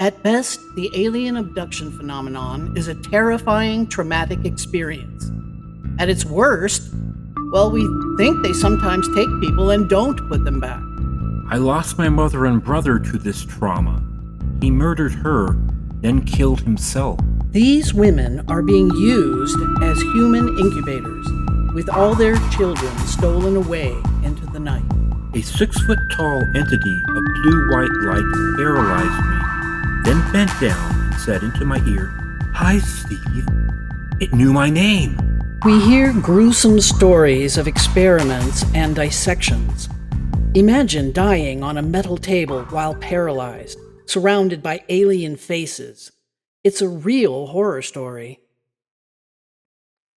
At best, the alien abduction phenomenon is a terrifying, traumatic experience. At its worst, well, we think they sometimes take people and don't put them back. I lost my mother and brother to this trauma. He murdered her, then killed himself. These women are being used as human incubators, with all their children stolen away into the night. A 6-foot-tall entity of blue-white light paralyzed me, then bent down and said into my ear, "Hi, Steve." It knew my name. We hear gruesome stories of experiments and dissections. Imagine dying on a metal table while paralyzed, surrounded by alien faces. It's a real horror story.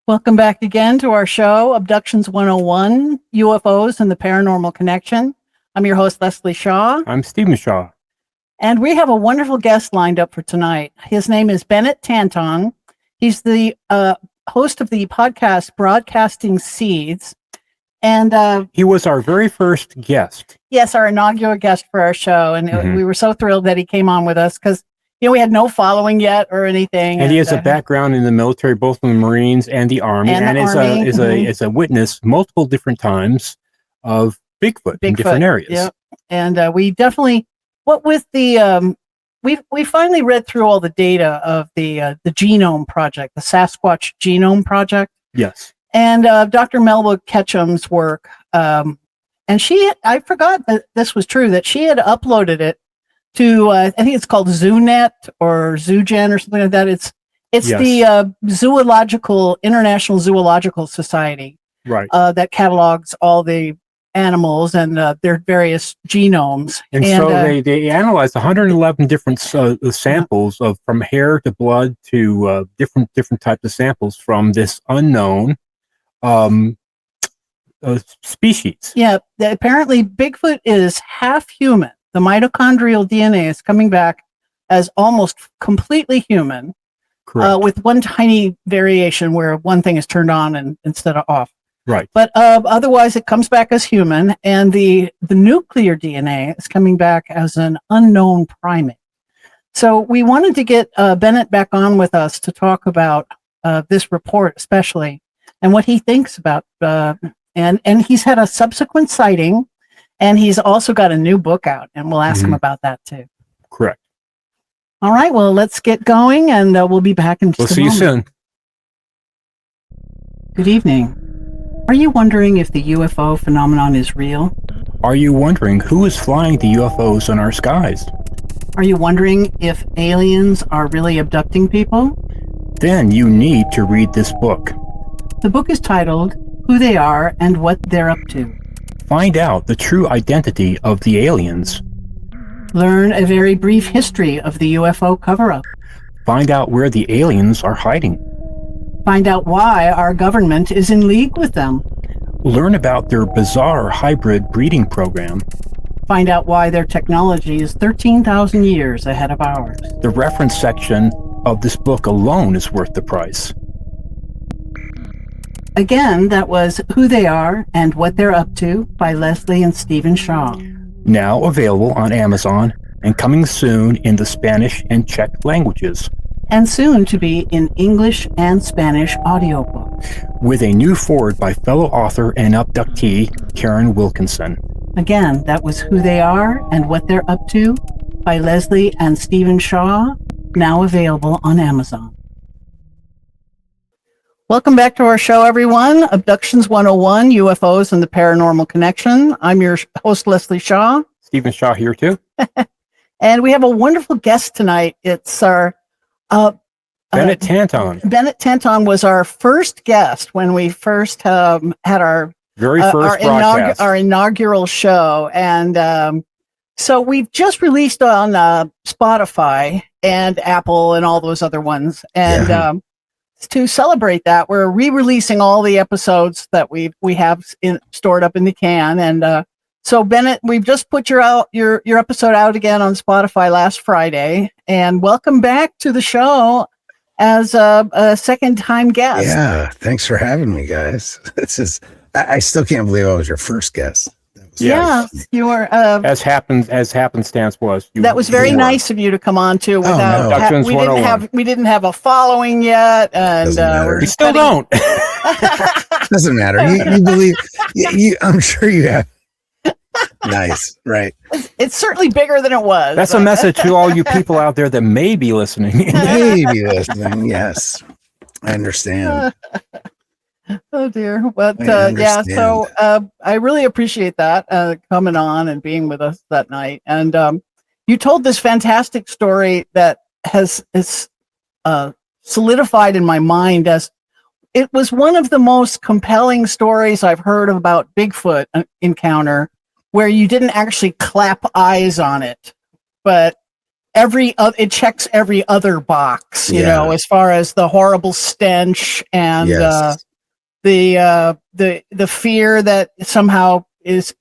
Welcome back again to our show, Abductions 101, UFOs and the Paranormal Connection. I'm your host, Leslie Shaw. I'm Stephen Shaw. And we have a wonderful guest lined up for tonight. His name is Bennett Tanton. He's the host of the podcast Broadcasting Seeds. And he was our very first guest. Yes, our inaugural guest for our show. And we were so thrilled that he came on with us because, you know, we had no following yet or anything. And he has a background in the military, both in the Marines and the Army. And is a witness multiple different times of Bigfoot in different areas. Yeah. And we definitely, what with the, we finally read through all the data of the Genome Project, the Sasquatch Genome Project. Yes. And Dr. Melba Ketchum's work. And I forgot that this was true, that she had uploaded it to, I think it's called ZooNet or ZooGen or something like that. It's the International Zoological Society. Right. That catalogs all the animals and their various genomes. And so they analyzed 111 different samples from hair to blood to different types of samples from this unknown species. Yeah, apparently Bigfoot is half human. The mitochondrial DNA is coming back as almost completely human, with one tiny variation where one thing is turned on instead of off. Right. But otherwise, it comes back as human, and the nuclear DNA is coming back as an unknown primate. So we wanted to get Bennett back on with us to talk about this report, especially, and what he thinks about. And he's had a subsequent sighting, and he's also got a new book out, and we'll ask him about that too. Correct. All right. Well, let's get going, and we'll be back in just a moment. We'll see you soon. Good evening. Are you wondering if the UFO phenomenon is real? Are you wondering who is flying the UFOs in our skies? Are you wondering if aliens are really abducting people? Then you need to read this book. The book is titled Who They Are and What They're Up To. Find out the true identity of the aliens. Learn a very brief history of the UFO cover-up. Find out where the aliens are hiding. Find out why our government is in league with them. Learn about their bizarre hybrid breeding program. Find out why their technology is 13,000 years ahead of ours. The reference section of this book alone is worth the price. Again, that was Who They Are and What They're Up To by Leslie and Stephen Shaw. Now available on Amazon and coming soon in the Spanish and Czech languages. And soon to be in English and Spanish audiobook. With a new foreword by fellow author and abductee Karen Wilkinson. Again, that was Who They Are and What They're Up To by Leslie and Stephen Shaw, now available on Amazon. Welcome back to our show, everyone. Abductions 101, UFOs and the Paranormal Connection. I'm your host, Leslie Shaw. Stephen Shaw here, too. And we have a wonderful guest tonight. It's our Bennett Tanton. Bennett Tanton was our first guest when we first had our very first broadcast, our inaugural show, and so we've just released on Spotify and Apple and all those other ones, and to celebrate that, we're re-releasing all the episodes that we have stored up in the can, and so Bennett, we've just put your episode out again on Spotify last Friday, and welcome back to the show as a second-time guest. Yeah, thanks for having me, guys. I still can't believe I was your first guest. Yeah, you were. As happenstance was. That was very nice of you to come on to. Without Abductions 101. we didn't have a following yet, and we still don't. Doesn't matter. You believe? I'm sure you have. Nice, right? It's certainly bigger than it was. That's a message to all you people out there that may be listening. Yes, I understand. Oh dear, but yeah. So I really appreciate that coming on and being with us that night. And you told this fantastic story that has solidified in my mind as it was one of the most compelling stories I've heard about Bigfoot encounter, where you didn't actually clap eyes on it, but it checks every other box, you know, as far as the horrible stench and the fear that somehow is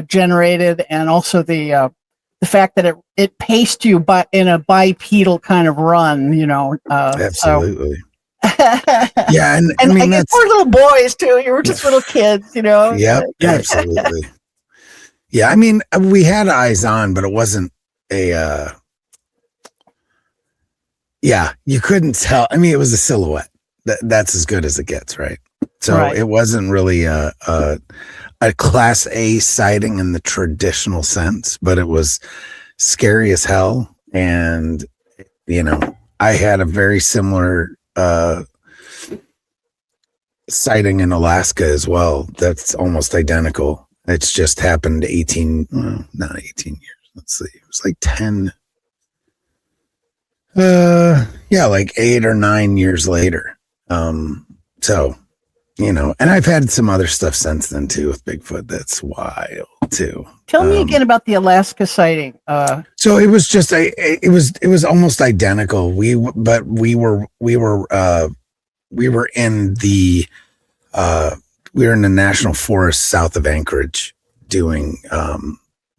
generated, and also the fact that it paced you but in a bipedal kind of run, you know. Absolutely. Yeah, and I mean, that's poor little boys too. You were just little kids, you know. Yep, absolutely. Yeah, I mean, we had eyes on, but it wasn't a. Yeah, you couldn't tell. I mean, it was a silhouette. That's as good as it gets, right? So it wasn't really a Class A sighting in the traditional sense, but it was scary as hell. And you know, I had a very similar sighting in Alaska as well. That's almost identical. It's just happened not 18 years. Let's see. It was like 10. Like 8 or 9 years later. So, you know, and I've had some other stuff since then too with Bigfoot. That's wild too. Tell me again about the Alaska sighting. So it was just it was almost identical. We were in the national forest south of Anchorage doing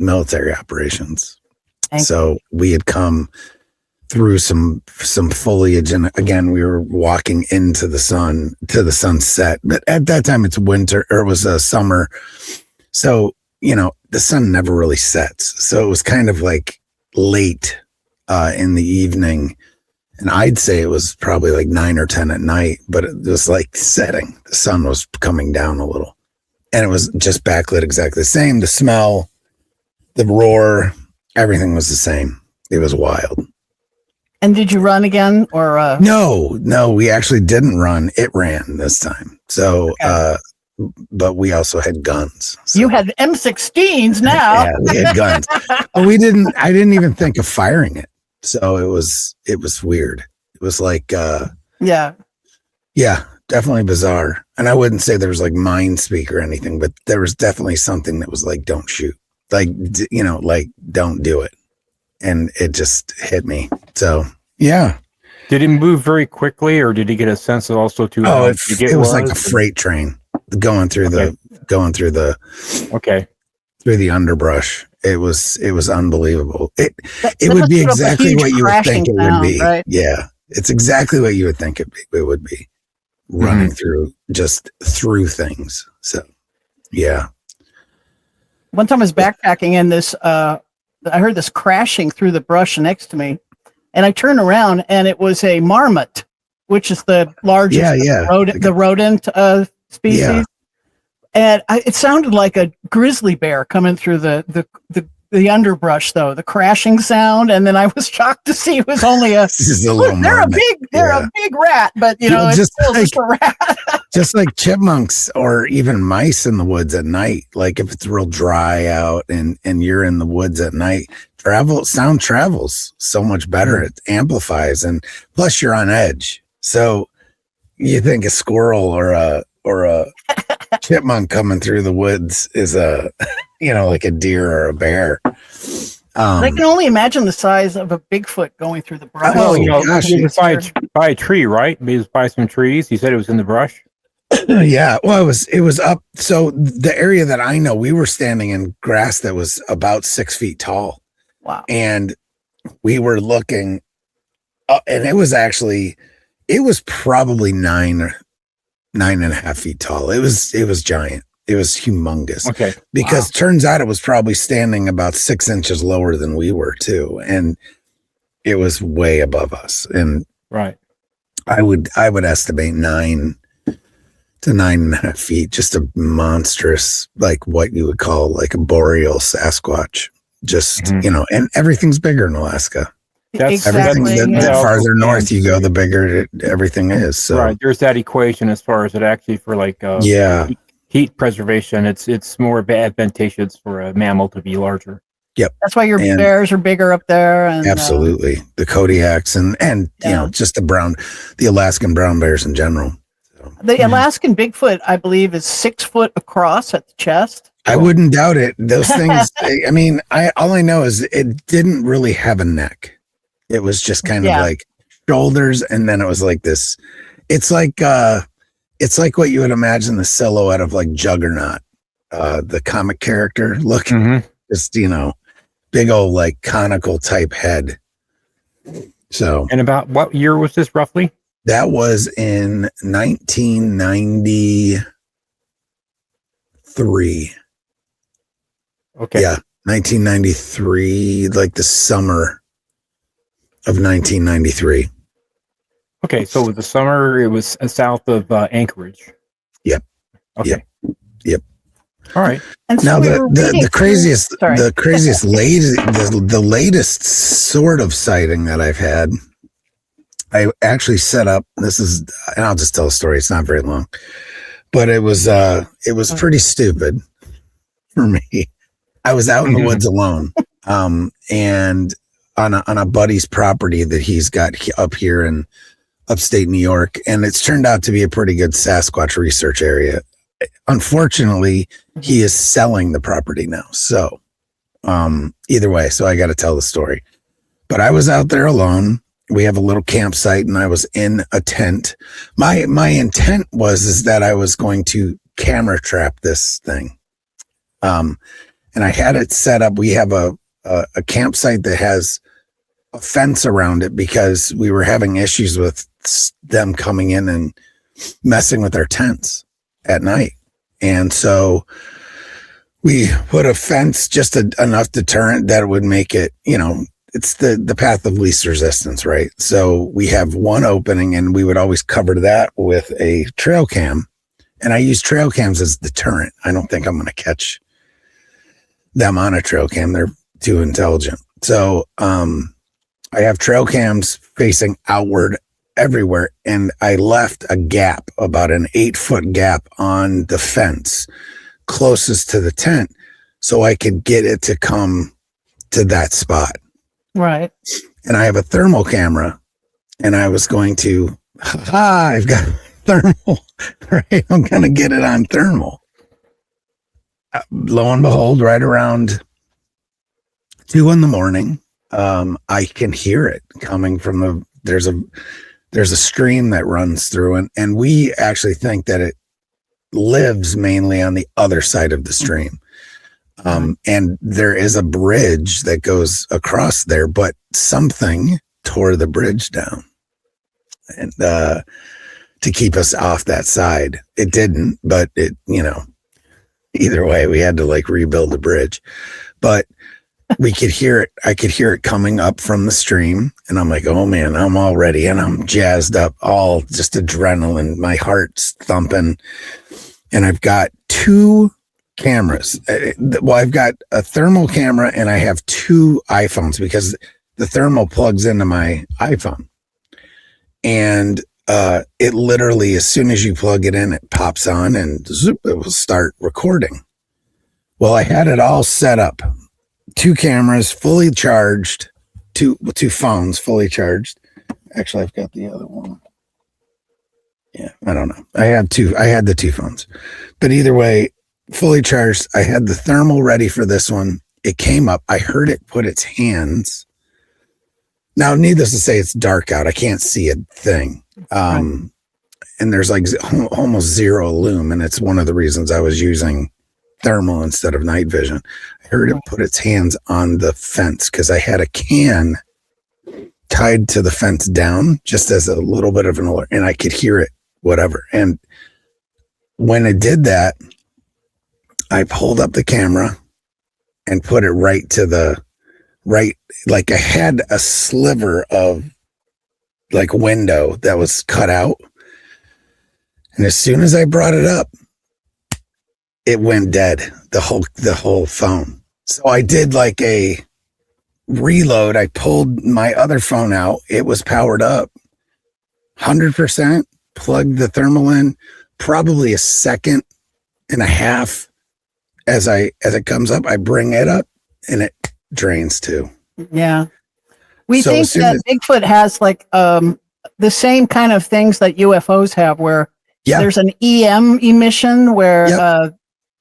military operations. So we had come through some foliage, and again we were walking into the sun to the sunset. But at that time it's winter, or it was summer, so you know the sun never really sets. So it was kind of like late in the evening, and I'd say it was probably like 9 or 10 at night, but it was like setting. The sun was coming down a little, and it was just backlit exactly the same. The smell, the roar, everything was the same. It was wild. And did you run again, or No, we actually didn't run. It ran this time. So, but we also had guns. So. You had M16s now. Yeah, we had guns. But I didn't even think of firing it. So it was weird. It was like, yeah, definitely bizarre. And I wouldn't say there was like mind speak or anything, but there was definitely something that was like, don't shoot, like, you know, like don't do it. And it just hit me. So, yeah. Did it move very quickly, or did he get a sense of also to? It was like a freight train going through through the underbrush. It was unbelievable. It would be exactly what you would think it would be. Right? Yeah, it's exactly what you would think it would be. Running through things. So, yeah. One time I was backpacking in this. I heard this crashing through the brush next to me, and I turned around, and it was a marmot, which is the largest rodent species. Yeah. And it sounded like a grizzly bear coming through the underbrush, though, the crashing sound. And then I was shocked to see it was only a big rat, but you know, it's still just a rat. Just like chipmunks or even mice in the woods at night. Like if it's real dry out and you're in the woods at night, sound travels so much better. It amplifies, and plus you're on edge. So you think a squirrel or a chipmunk coming through the woods is like a deer or a bear. I can only imagine the size of a Bigfoot going through the brush. By a tree, right? It was by some trees. You said it was in the brush. Yeah. Well, it was up. So the area that I know, we were standing in grass that was about 6 feet tall. Wow. And we were looking up, and it was probably 9 and a half feet tall. It was giant. It was humongous. Okay. Because turns out it was probably standing about 6 inches lower than we were too. And it was way above us. And right. I would estimate 9 to 9.5 feet, just a monstrous, like what you would call like a boreal Sasquatch. Just, and everything's bigger in Alaska. Everything the farther north you go, the bigger everything is. So right, there's that equation as far as it actually for like heat preservation. It's more advantageous for a mammal to be larger. Yep, that's why your bears are bigger up there. And, absolutely, the Kodiaks and just the Alaskan brown bears in general. So. The Alaskan Bigfoot, I believe, is 6 foot across at the chest. I wouldn't doubt it. Those things. I mean, all I know is it didn't really have a neck. It was just kind of like shoulders, and then it was like this. It's like what you would imagine the silhouette of like Juggernaut, the comic character look. Just big old like conical type head. So, and about what year was this roughly? That was in 1993. Okay. Yeah, 1993, like the summer of 1993. Okay, so the summer, it was south of Anchorage. Yep. Okay. Yep. All right. And so now the craziest the latest sort of sighting that I've had, I actually set up. This is, and I'll just tell a story. It's not very long, but it was pretty stupid for me. I was out in the woods alone, and on a buddy's property that he's got up here in upstate New York, and it's turned out to be a pretty good Sasquatch research area. Unfortunately, he is selling the property now. So, either way, so I got to tell the story. But I was out there alone. We have a little campsite, and I was in a tent. My intent is that I was going to camera trap this thing. And I had it set up. We have a campsite that has a fence around it because we were having issues with them coming in and messing with our tents at night. And so we put a fence, just enough deterrent that it would make it, it's the path of least resistance, right? So we have one opening, and we would always cover that with a trail cam. And I use trail cams as deterrent. I don't think I'm going to catch them on a trail cam. They're too intelligent. So I have trail cams facing outward everywhere, and I left a gap, about an 8-foot gap on the fence closest to the tent, so I could get it to come to that spot. Right. And I have a thermal camera, and I was going to, I've got thermal, right? I'm going to get it on thermal. Lo and behold, right around 2 a.m, I can hear it coming from there's a stream that runs through, and we actually think that it lives mainly on the other side of the stream. And there is a bridge that goes across there, but something tore the bridge down, and to keep us off that side. It didn't, but it, either way, we had to like rebuild the bridge. But we could hear it. I could hear it coming up from the stream, and I'm like, oh man, I'm all ready, and I'm jazzed up, all just adrenaline. My heart's thumping, and I've got 2 cameras. Well, I've got a thermal camera, and I have 2 iPhones because the thermal plugs into my iPhone, and it literally, as soon as you plug it in, it pops on, and zoop, it will start recording. Well, I had it all set up. 2 cameras fully charged, two phones fully charged. Actually, I've got the other one. Yeah, I don't know. I had the 2 phones, but either way, fully charged. I had the thermal ready for this one. It came up. I heard it put its hands. Now, needless to say, it's dark out. I can't see a thing. And there's like almost zero lume, and it's one of the reasons I was using thermal instead of night vision. I heard it put its hands on the fence because I had a can tied to the fence down just as a little bit of an alert, and I could hear it, whatever. And when it did that, I pulled up the camera and put it right to the right. Like I had a sliver of like window that was cut out. And as soon as I brought it up, it went dead, the whole phone. So I did like a reload. I pulled my other phone out. It was powered up 100%, plugged the thermal in, probably a second and a half. As it comes up, I bring it up and it drains too. Yeah. We think that Bigfoot has like the same kind of things that UFOs have, where there's an EM emission where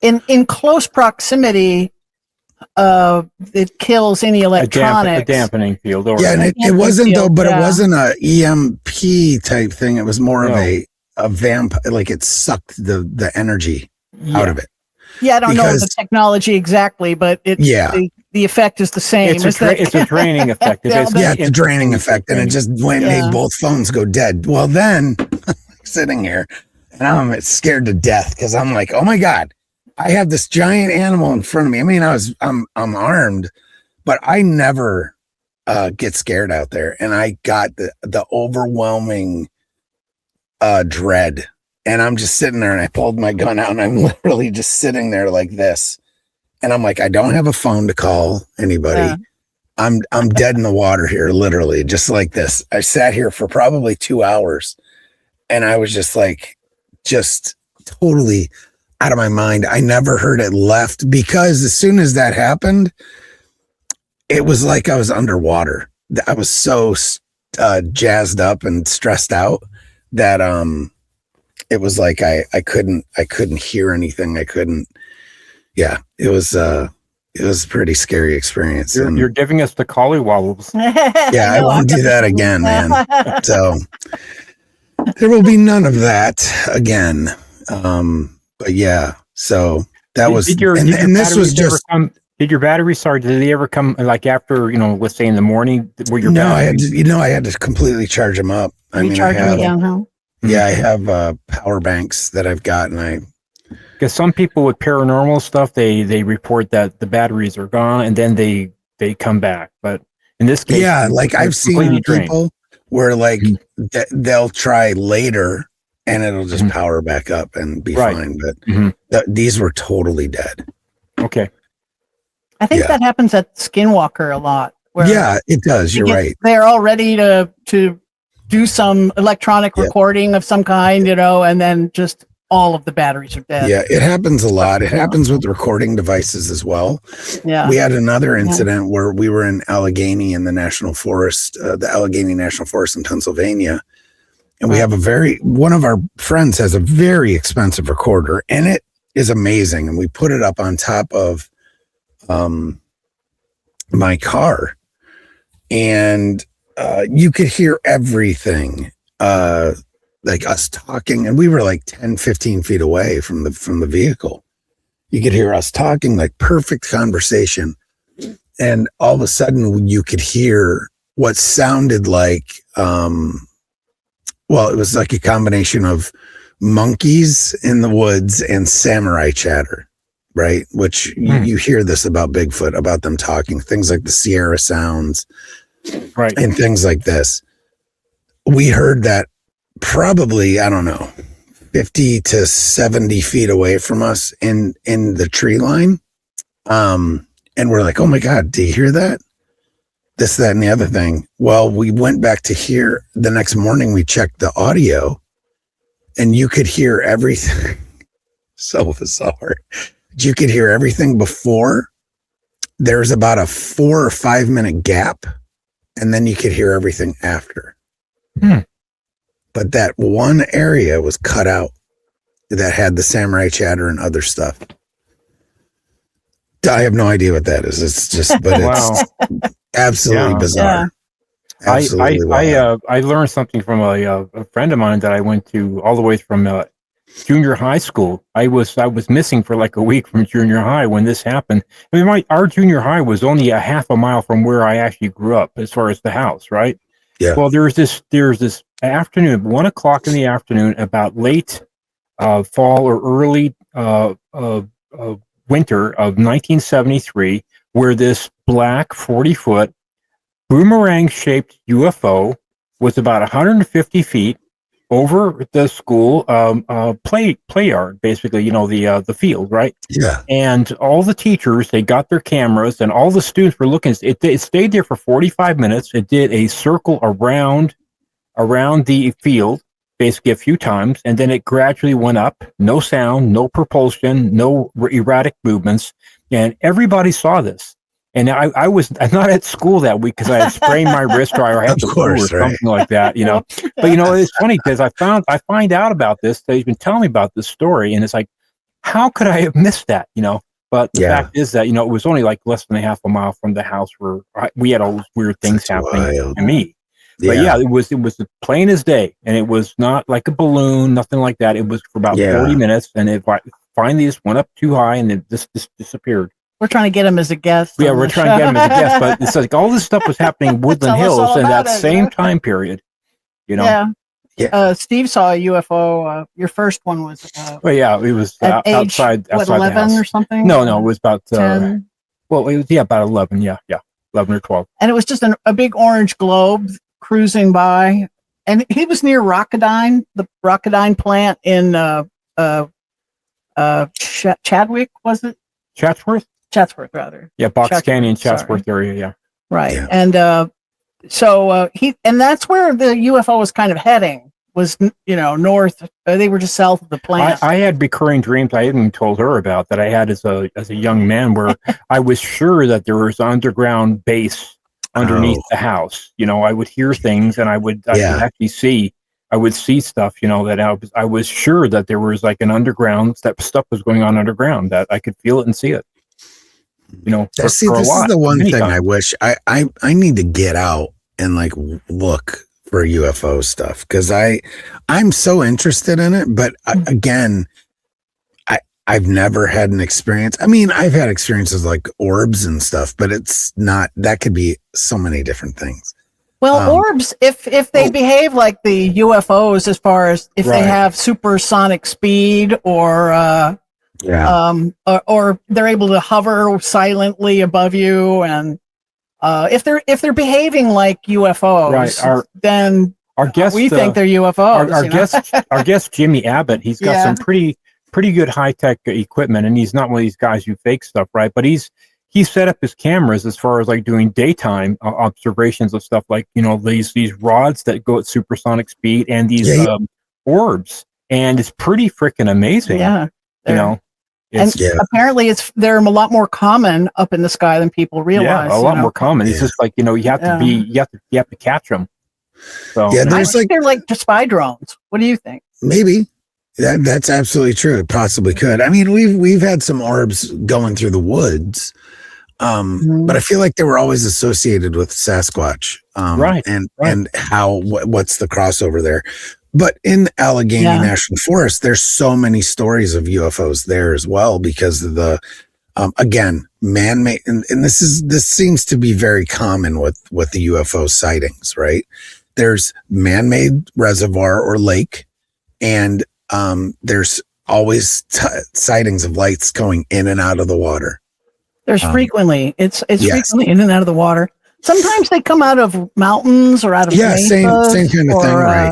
in close proximity, it kills any electronics. A dampening field. Yeah, and it wasn't though, but it wasn't a EMP type thing. It was more of a vamp, like it sucked the energy out of it. Yeah, I don't know the technology exactly, but the effect is the same. It's a draining effect. It's a draining effect, and it just made both phones go dead. Well, then I'm sitting here, and I'm scared to death because I'm like, oh my God, I have this giant animal in front of me. I mean, I'm armed, but I never get scared out there, and I got the overwhelming dread. And I'm just sitting there and I pulled my gun out and I'm literally just sitting there like this. And I'm like, I don't have a phone to call anybody. Yeah. I'm dead in the water here, literally, just like this. I sat here for probably 2 hours and I was just like, just totally out of my mind. I never heard it left because as soon as that happened, it was like I was underwater. I was so jazzed up and stressed out that, it was like I couldn't hear anything. It was a pretty scary experience. You're giving us the collie wobbles. Yeah, I won't do that again, man. So there will be none of that again. But yeah, so that was did your battery start? Did they ever come like after, let's say in the morning? I had to completely charge them up. I have power banks that I've gotten. Because some people with paranormal stuff, they report that the batteries are gone and then they come back. But in this case, like I've seen people where like they'll try later and it'll just power back up and be fine. But these were totally dead. Okay. I think that happens at Skinwalker a lot. Where it does. You're right. They're all ready to do some electronic recording of some kind, and then just all of the batteries are dead. Yeah, it happens a lot. It happens with recording devices as well. Yeah. We had another incident where we were in Allegheny in the National Forest, the Allegheny National Forest in Pennsylvania. And we have one of our friends has a very expensive recorder and it is amazing. And we put it up on top of my car and you could hear everything, like us talking, and we were like 10, 15 feet away from the vehicle. You could hear us talking, like perfect conversation. And all of a sudden you could hear what sounded like, it was like a combination of monkeys in the woods and samurai chatter, right? Which you hear this about Bigfoot, about them talking, things like the Sierra sounds, right, and things like this. We heard that probably, I don't know, 50 to 70 feet away from us in the tree line. And we're like, oh my God, do you hear that? This, that, and the other thing. Well, we went back to hear the next morning, we checked the audio and you could hear everything. So bizarre. You could hear everything before. There's about a 4 or 5 minute gap. And then you could hear everything after. But that one area was cut out that had the samurai chatter and other stuff. I have no idea what that is. It's just, but it's absolutely bizarre. Yeah. Absolutely I learned something from a friend of mine that I went to all the way from junior high school. I was missing for like a week from junior high when this happened. I mean, our junior high was only a half a mile from where I actually grew up as far as the house, right? Yeah. Well, there's this afternoon, 1 o'clock in the afternoon, about late fall or early winter of 1973 where this black 40-foot boomerang-shaped UFO was about 150 feet over the school play yard, basically, the field, right? Yeah. And all the teachers, they got their cameras, and all the students were looking. It stayed there for 45 minutes. It did a circle around the field, basically a few times, and then it gradually went up. No sound, no propulsion, no erratic movements, and everybody saw this. And I'm not at school that week because I had sprained my wrist or I had the flu or something like that, But it's funny because I find out about this. They've been telling me about this story, and it's like, how could I have missed that? But the fact is that it was only like less than a half a mile from the house where we had all those weird things happening to me. But it was plain as day, and it was not like a balloon, nothing like that. It was for about 40 minutes, and it finally just went up too high, and it just disappeared. We're trying to get him as a guest. Yeah, we're trying to get him as a guest, but it's like all this stuff was happening in Woodland Hills in that same time period. Yeah. Steve saw a UFO. Your first one was. It was outside 11 or something. No, it was about 10. It was about 11. Yeah, 11 or 12. And it was just a big orange globe cruising by, and he was near Rocketdyne, the Rocketdyne plant in Chadwick, was it? Chatsworth, rather. Yeah, Box Canyon, Chatsworth area, yeah. Right. Yeah. And so that's where the UFO was kind of heading, was, north. They were just south of the plant. I had recurring dreams I hadn't told her about that I had as a young man where I was sure that there was an underground base underneath the house. I would hear things and I would actually see. I would see stuff, that I was sure that there was like an underground, that stuff was going on underground, that I could feel it and see it. This is the one thing I wish I need to get out and like look for UFO stuff, because I'm so interested in it, but again, I've never had an experience. I mean, I've had experiences like orbs and stuff, but it's not, that could be so many different things. Well, orbs, if they behave like the UFOs, as far as if they have supersonic speed or they're able to hover silently above you, and if they're behaving like UFOs, then our guest, we think they're UFOs. Our guest Jimmy Abbott, he's got some pretty good high tech equipment, and he's not one of these guys who fake stuff, right? But he set up his cameras as far as like doing daytime observations of stuff, like these rods that go at supersonic speed and these orbs, and it's pretty freaking amazing. Yeah, apparently they're a lot more common up in the sky than people realize. Yeah, a lot more common. It's just like you have to catch them. So they're like spy drones. What do you think? Maybe. That's absolutely true. It possibly could. I mean, we've had some orbs going through the woods, but I feel like they were always associated with Sasquatch, and what's the crossover there? But in Allegheny National Forest, there's so many stories of UFOs there as well, because of the again, man-made, and this seems to be very common with the UFO sightings, right? There's man-made reservoir or lake, and there's always sightings of lights going in and out of the water. There's frequently frequently in and out of the water. Sometimes they come out of mountains or out of same kind of thing, right?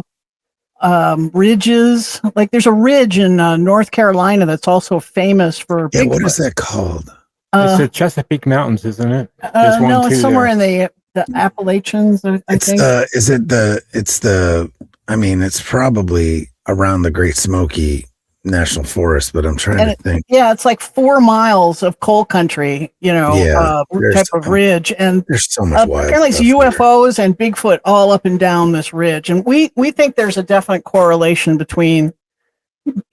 Ridges. Like there's a ridge in North Carolina that's also famous for Bigfoot. What is that called? It's the Chesapeake Mountains, isn't it? No, it's somewhere in the Appalachians. I think. It's probably around the Great Smoky National Forest, but I'm trying to think. Yeah, it's like 4 miles of coal country, type of ridge, and there's so much wild. Apparently, it's UFOs and Bigfoot all up and down this ridge, and we think there's a definite correlation between,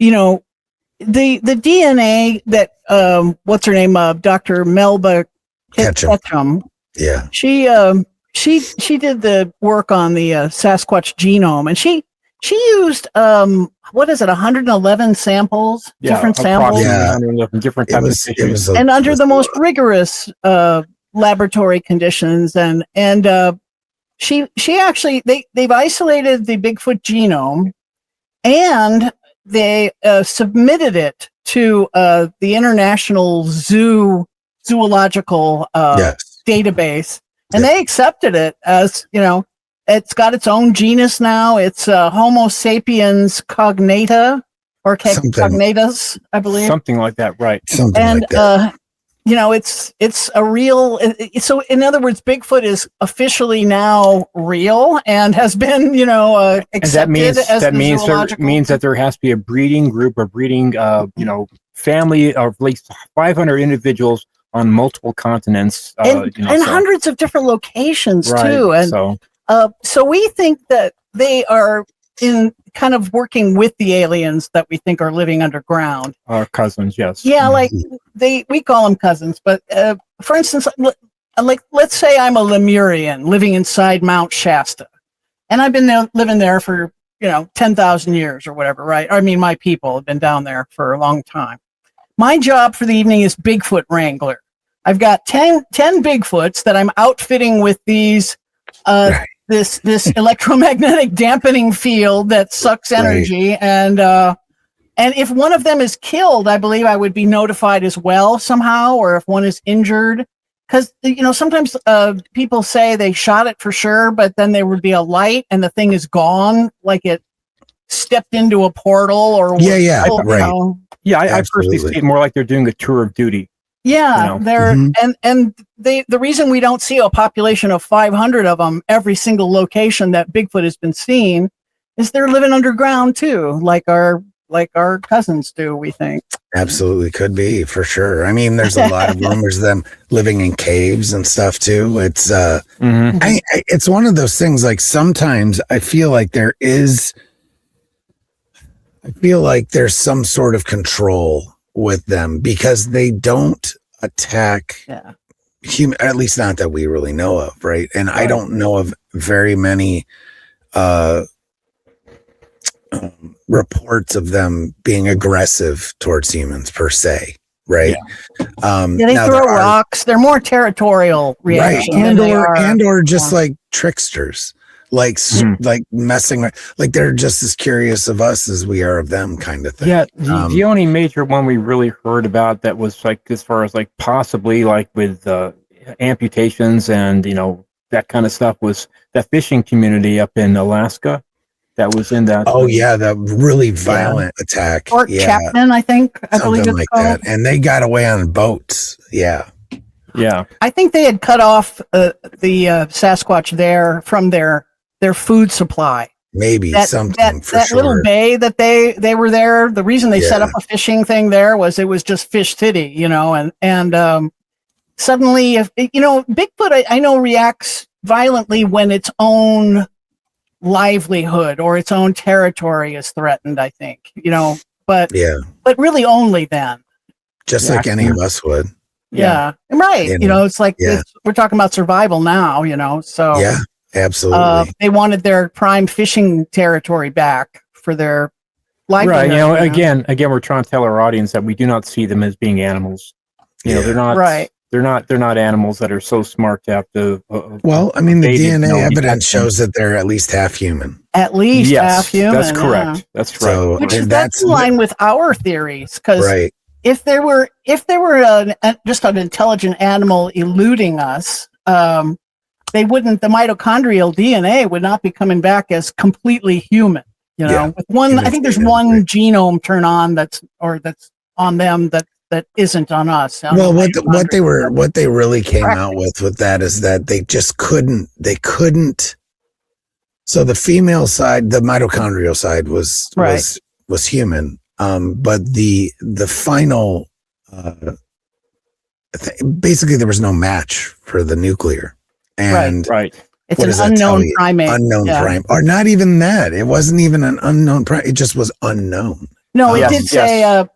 the DNA that what's her name, Dr. Melba Ketchum. Yeah, she did the work on the Sasquatch genome, and she used 111 samples, different samples, 111 different types of tissues, and under the most rigorous laboratory conditions, and she actually they've isolated the Bigfoot genome, and they submitted it to the International Zoological database, and they accepted it as, it's got its own genus now. It's Homo sapiens cognata or cognatus, I believe. Something like that, right? It's a real. So, in other words, Bigfoot is officially now real and has been, accepted that means that there has to be a breeding group or breeding, family of at least 500 individuals on multiple continents, and hundreds of different locations too. And so we think that they are in kind of working with the aliens that we think are living underground. Our cousins, yes. Yeah, we call them cousins. But for instance, let's say I'm a Lemurian living inside Mount Shasta, and I've been living there for 10,000 years or whatever, right? I mean, my people have been down there for a long time. My job for the evening is Bigfoot Wrangler. I've got 10 Bigfoots that I'm outfitting with these this electromagnetic dampening field that sucks energy, and if one of them is killed, I believe I would be notified as well somehow, or if one is injured, because sometimes people say they shot it for sure, but then there would be a light and the thing is gone, like it stepped into a portal or I personally see it more like they're doing a tour of duty. Yeah, the reason we don't see a population of 500 of them every single location that Bigfoot has been seen is they're living underground too, like our cousins do, we think. Absolutely, could be, for sure. I mean, there's a lot of rumors of them living in caves and stuff too. It's it's one of those things, like sometimes I feel like there's some sort of control with them because they don't attack human, at least not that we really know of, right? And I don't know of very many reports of them being aggressive towards humans per se, right? They throw rocks. They're more territorial reactions, or just like tricksters. Like messing with, like they're just as curious of us as we are of them, kind of thing. Yeah, the only major one we really heard about that was like, as far as like possibly like with amputations and that kind of stuff, was that fishing community up in Alaska that was in that. Oh yeah, that really violent attack. Fort Chapman, I think. I believe it's like called. that, and they got away on boats. Yeah. I think they had cut off the Sasquatch there from their food supply. Maybe that little bay that they were there. The reason they set up a fishing thing there was it was just fish city, and suddenly, if Bigfoot, I know, reacts violently when its own livelihood or its own territory is threatened, I think, but really only then. Just like any of us would. Yeah. Right. It's like we're talking about survival now, so yeah. Absolutely. They wanted their prime fishing territory back for their livelihood. Right. Again, we're trying to tell our audience that we do not see them as being animals. They're not. Right. They're not animals that are so smart to have to. Well, I mean, the DNA evidence shows that they're at least half human. At least half human. That's correct. Yeah. That's right. So, that's in line with our theories, because if there were just an intelligent animal eluding us, the mitochondrial DNA would not be coming back as completely human, with one, I think there's one genome turn on that's on them that isn't on us. Well, what they really came out with that is that they just couldn't, so the female side, the mitochondrial side was human. But the final, basically there was no match for the nuclear. And it's an unknown primate. Primate, or not even that. It wasn't even an unknown primate. It just was unknown. No, it did say of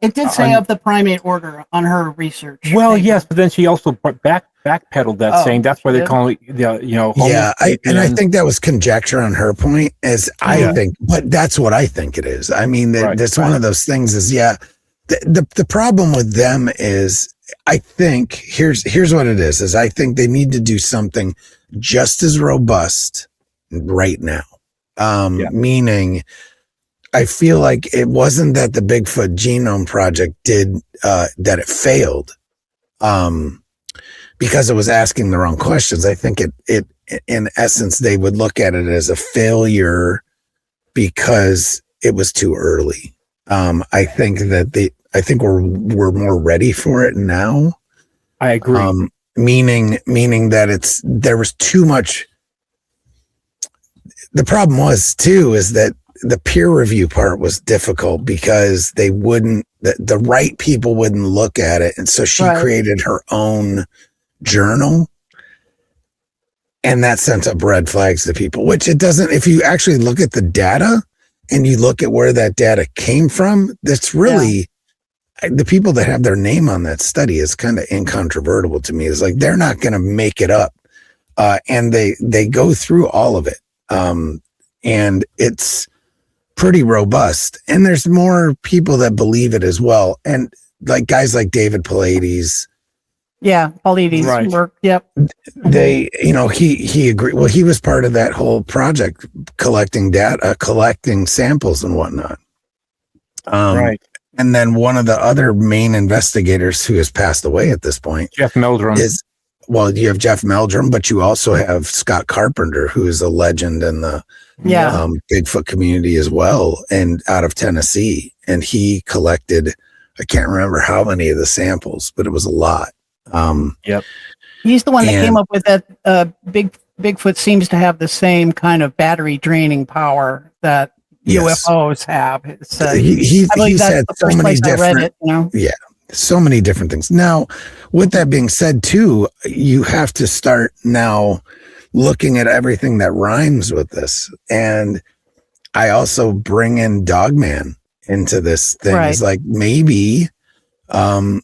the primate order on her research. Well, yes, but then she also backpedaled that, saying that's why they call it I think that was conjecture on her point, I think, but that's what I think it is. I mean, that's one of those things. Is the problem with them is, I think here's what it is I think they need to do something just as robust right now. Meaning, I feel like it wasn't that the Bigfoot Genome Project did that it failed because it was asking the wrong questions. I think it in essence they would look at it as a failure because it was too early. I think we're more ready for it now. I agree. Meaning that there was too much. The problem was too is that the peer review part was difficult because they wouldn't, the right people wouldn't look at it. And so she created her own journal, and that sent up red flags to people, which it doesn't. If you actually look at the data and you look at where that data came from, that's really the people that have their name on that study is kind of incontrovertible to me. It's like, they're not going to make it up. And they go through all of it. And it's pretty robust, and there's more people that believe it as well. And like guys like David Paulides. Yeah. Paulides work. Yep. They, he agreed. Well, he was part of that whole project, collecting data, collecting samples and whatnot. Right. And then one of the other main investigators who has passed away at this point, Jeff Meldrum, you have Jeff Meldrum, but you also have Scott Carpenter, who is a legend in the Bigfoot community as well, and out of Tennessee. And he collected, I can't remember how many of the samples, but it was a lot. He's the one that came up with that. Bigfoot seems to have the same kind of battery draining power that UFOs have. He said so many different. So many different things. Now, with that being said, too, you have to start now looking at everything that rhymes with this. And I also bring in Dogman into this thing. Right. It's like maybe the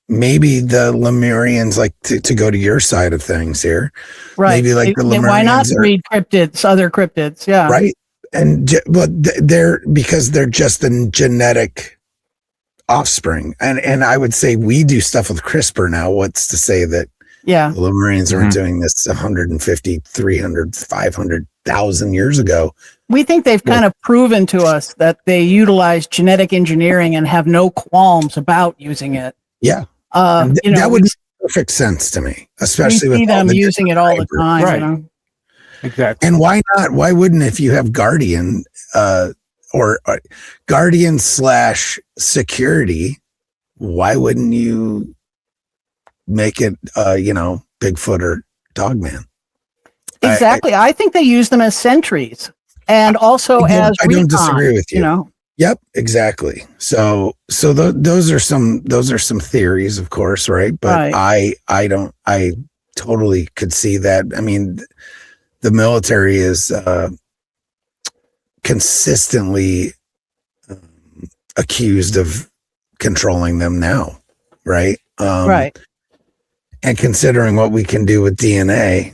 Lemurians, like to go to your side of things here. Right. Maybe like the Lemurians. Why not read cryptids, other cryptids? Yeah. Right. And because they're just a genetic offspring. And I would say we do stuff with CRISPR now. What's to say that the Lemurians aren't doing this 150, 300, 500,000 years ago? We think they've kind of proven to us that they utilize genetic engineering and have no qualms about using it. Yeah. That would make perfect sense to me, especially with them using it all the time. Right. Exactly. And why not? Why wouldn't, if you have Guardian, or Guardian / security, why wouldn't you make it, Bigfoot or Dogman? Exactly. I think they use them as sentries and also as recon. I don't disagree with you. Yep, exactly. So those are some theories, of course, right? But I totally could see that. I mean, the military is consistently accused of controlling them now, right? Right. And considering what we can do with DNA,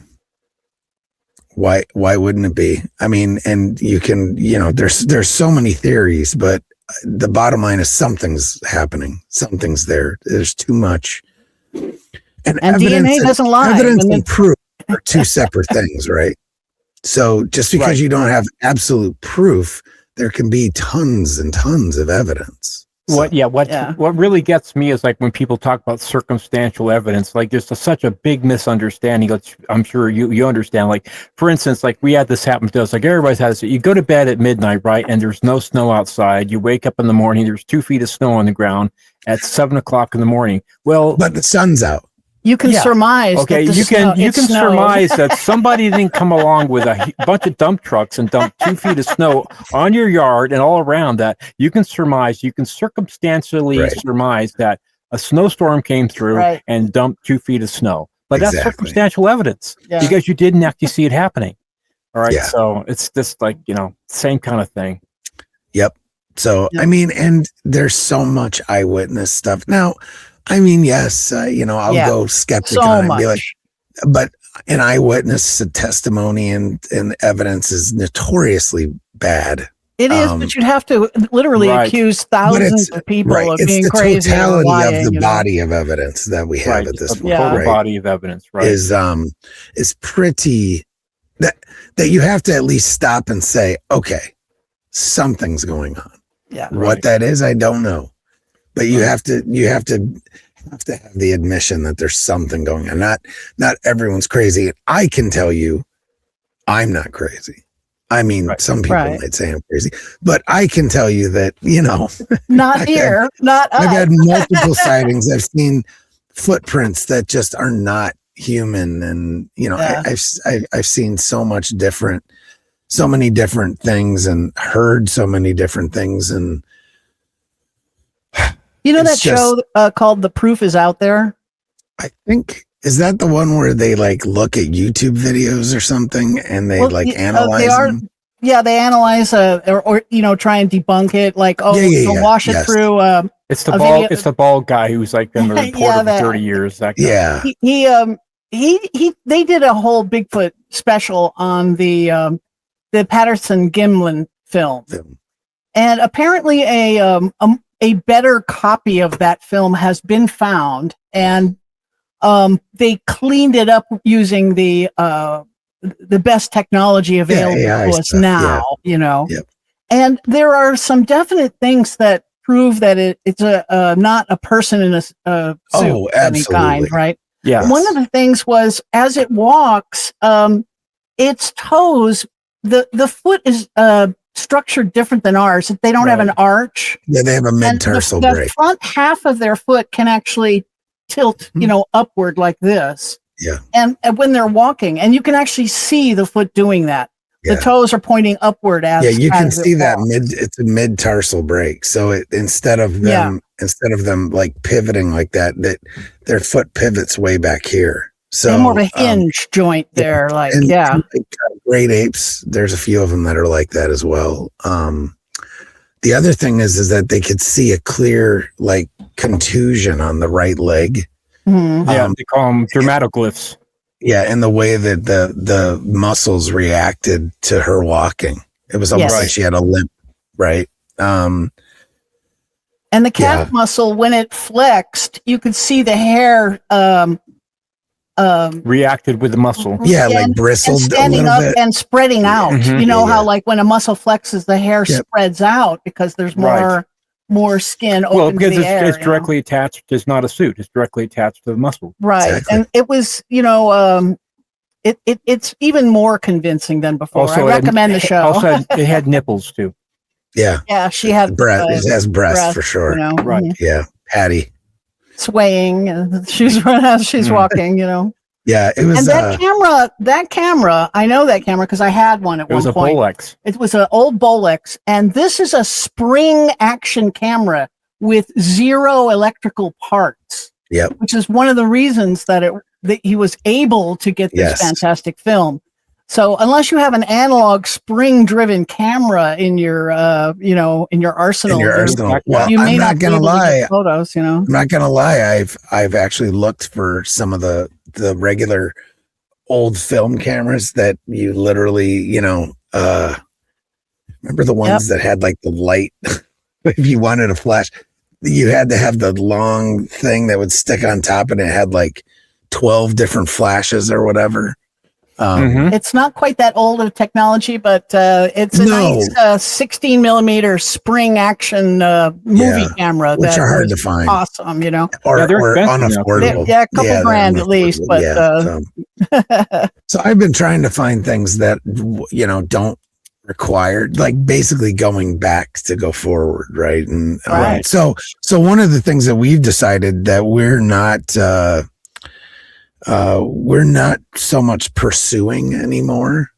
why wouldn't it be? I mean, and you can, there's so many theories, but the bottom line is something's happening. Something's there. There's too much. And DNA doesn't lie. Evidence and proof are two separate things, right? So just because you don't have absolute proof, there can be tons and tons of evidence. What really gets me is like when people talk about circumstantial evidence, like there's such a big misunderstanding. I'm sure you understand. Like, for instance, like we had this happen to us, like everybody's had this. You go to bed at midnight, right? And there's no snow outside. You wake up in the morning, there's 2 feet of snow on the ground at 7 o'clock in the morning. Well, but the sun's out. You can surmise. Okay, you can surmise that somebody didn't come along with a bunch of dump trucks and dump 2 feet of snow on your yard and all around that. You can circumstantially surmise that a snowstorm came through and dumped 2 feet of snow. But that's circumstantial evidence because you didn't actually see it happening. All right, so it's just like, same kind of thing. Yep. So, I mean, and there's so much eyewitness stuff. Now, I mean, yes, I'll go skeptic and be like, but an eyewitness testimony and evidence is notoriously bad. It is, but you'd have to literally accuse thousands of people of being crazy. It's the totality of the body of evidence that we have at this point. Total body of evidence, is pretty that you have to at least stop and say, okay, something's going on. Yeah. What that is, I don't know. But you have to have the admission that there's something going on. Not everyone's crazy. I can tell you I'm not crazy. I mean, some people might say I'm crazy, but I can tell you that, not here, not us. I've had multiple sightings. I've seen footprints that just are not human. And, I've seen so many different things and heard so many different things. And that show called The Proof Is Out There? I think, is that the one where they like look at YouTube videos or something and they analyze them? Yeah, they analyze or try and debunk it. Like, wash it through. It's the bald guy who's like been a reporter for 30 years. That guy. Yeah. They did a whole Bigfoot special on the Patterson Gimlin film, and apparently a better copy of that film has been found, and they cleaned it up using the best technology available to us now, Yep. And there are some definite things that prove that it's not a person in a suit of any kind, right? Yeah. One of the things was, as it walks, its toes, the foot is structured different than ours. They don't have an arch. Yeah, they have a mid-tarsal break. The front half of their foot can actually tilt, upward like this. Yeah. And when they're walking, and you can actually see the foot doing that. Yeah. The toes are pointing upward as you can see that it's a mid-tarsal break. So instead of them like pivoting like that their foot pivots way back here. So more of a hinge joint there, great apes. There's a few of them that are like that as well. The other thing is that they could see a clear like contusion on the right leg. Mm-hmm. They call them dermatoglyphs. Yeah, and the way that the muscles reacted to her walking, it was almost like she had a limp, right? And the calf muscle, when it flexed, you could see the hair reacted with the muscle. Yeah, like bristled, and standing up and spreading out. Mm-hmm. How like when a muscle flexes, the hair spreads out because there's more skin open. Well, because to the air, it's directly attached. It's not a suit. It's directly attached to the muscle. Right. Exactly. And it was, it's even more convincing than before. Also, I recommend the show. Also, it had nipples too. Yeah. Yeah. She had breast. It has breast for sure. Right. Yeah. Patty. Swaying. She's walking, Yeah, it was. And that camera, I know that camera because I had one at one point. It was a Bolex. It was an old Bolex, and this is a spring action camera with 0 electrical parts. Yep. Which is one of the reasons that he was able to get this fantastic film. So unless you have an analog spring-driven camera in your, in your arsenal, well, you may I'm not gonna lie. Photos, I'm not gonna lie. I've actually looked for some of the regular old film cameras that you literally, remember the ones that had like the light. If you wanted a flash, you had to have the long thing that would stick on top, and it had like 12 different flashes or whatever. It's not quite that old of technology, but it's a nice 16 millimeter spring action movie camera, which are hard to find. Awesome, or unaffordable. A couple grand at least, but so I've been trying to find things that don't require, like basically going back to go forward, right? And so one of the things that we've decided that we're not so much pursuing anymore,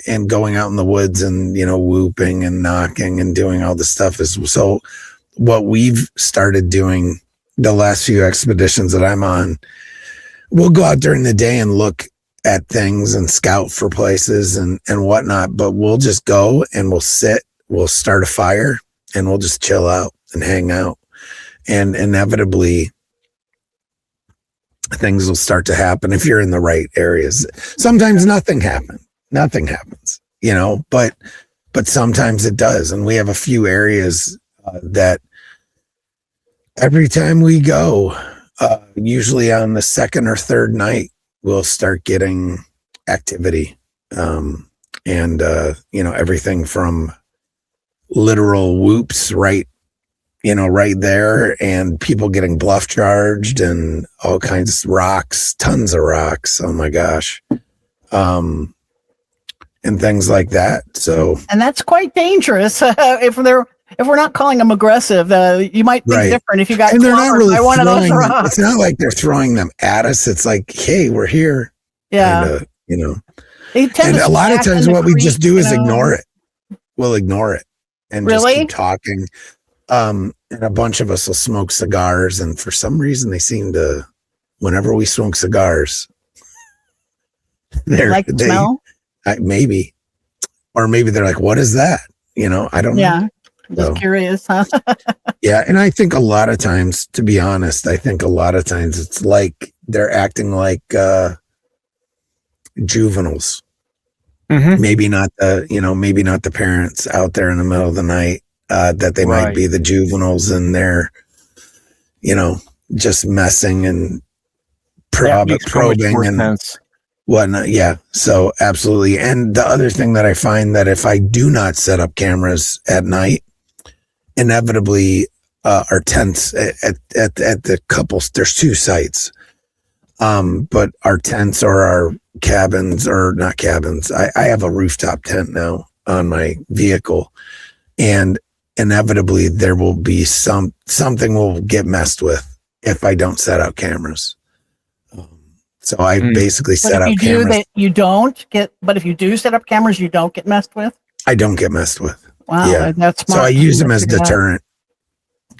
and going out in the woods and, whooping and knocking and doing all this stuff is, so what we've started doing the last few expeditions that I'm on, we'll go out during the day and look at things and scout for places and whatnot, but we'll just go and we'll start a fire and we'll just chill out and hang out, and inevitably things will start to happen if you're in the right areas. Sometimes nothing happens, but sometimes it does. And we have a few areas that every time we go, usually on the second or third night, we'll start getting activity. and everything from literal whoops right there, and people getting bluff charged and all kinds of rocks, tons of rocks. Oh my gosh. And things like that. So, and that's quite dangerous. If we're not calling them aggressive, you might think different if you got. And they're not really one of those them. It's not like they're throwing them at us. It's like, hey, we're here. Yeah. And a lot of times what we just do is ignore it. We'll ignore it and just keep talking. And a bunch of us will smoke cigars, and for some reason they seem to, whenever we smoke cigars, they like the smell. Maybe, or maybe they're like, what is that? I don't know. Yeah. Just curious, huh? Yeah. And I think a lot of times, to be honest, it's like they're acting like juveniles. Mm-hmm. Maybe not the parents out there in the middle of the night, that they might be the juveniles, and they're, just messing and probing and whatnot. Yeah. So absolutely. And the other thing that I find, that if I do not set up cameras at night, inevitably our tents at the couples, there's 2 sites. But our tents or our cabins, or not cabins, I have a rooftop tent now on my vehicle, and inevitably there will be something will get messed with if I don't set out cameras. So I basically set up cameras. But if you do set up cameras, you don't get messed with? I don't get messed with. Wow, yeah. That's smart. So I use them as deterrent.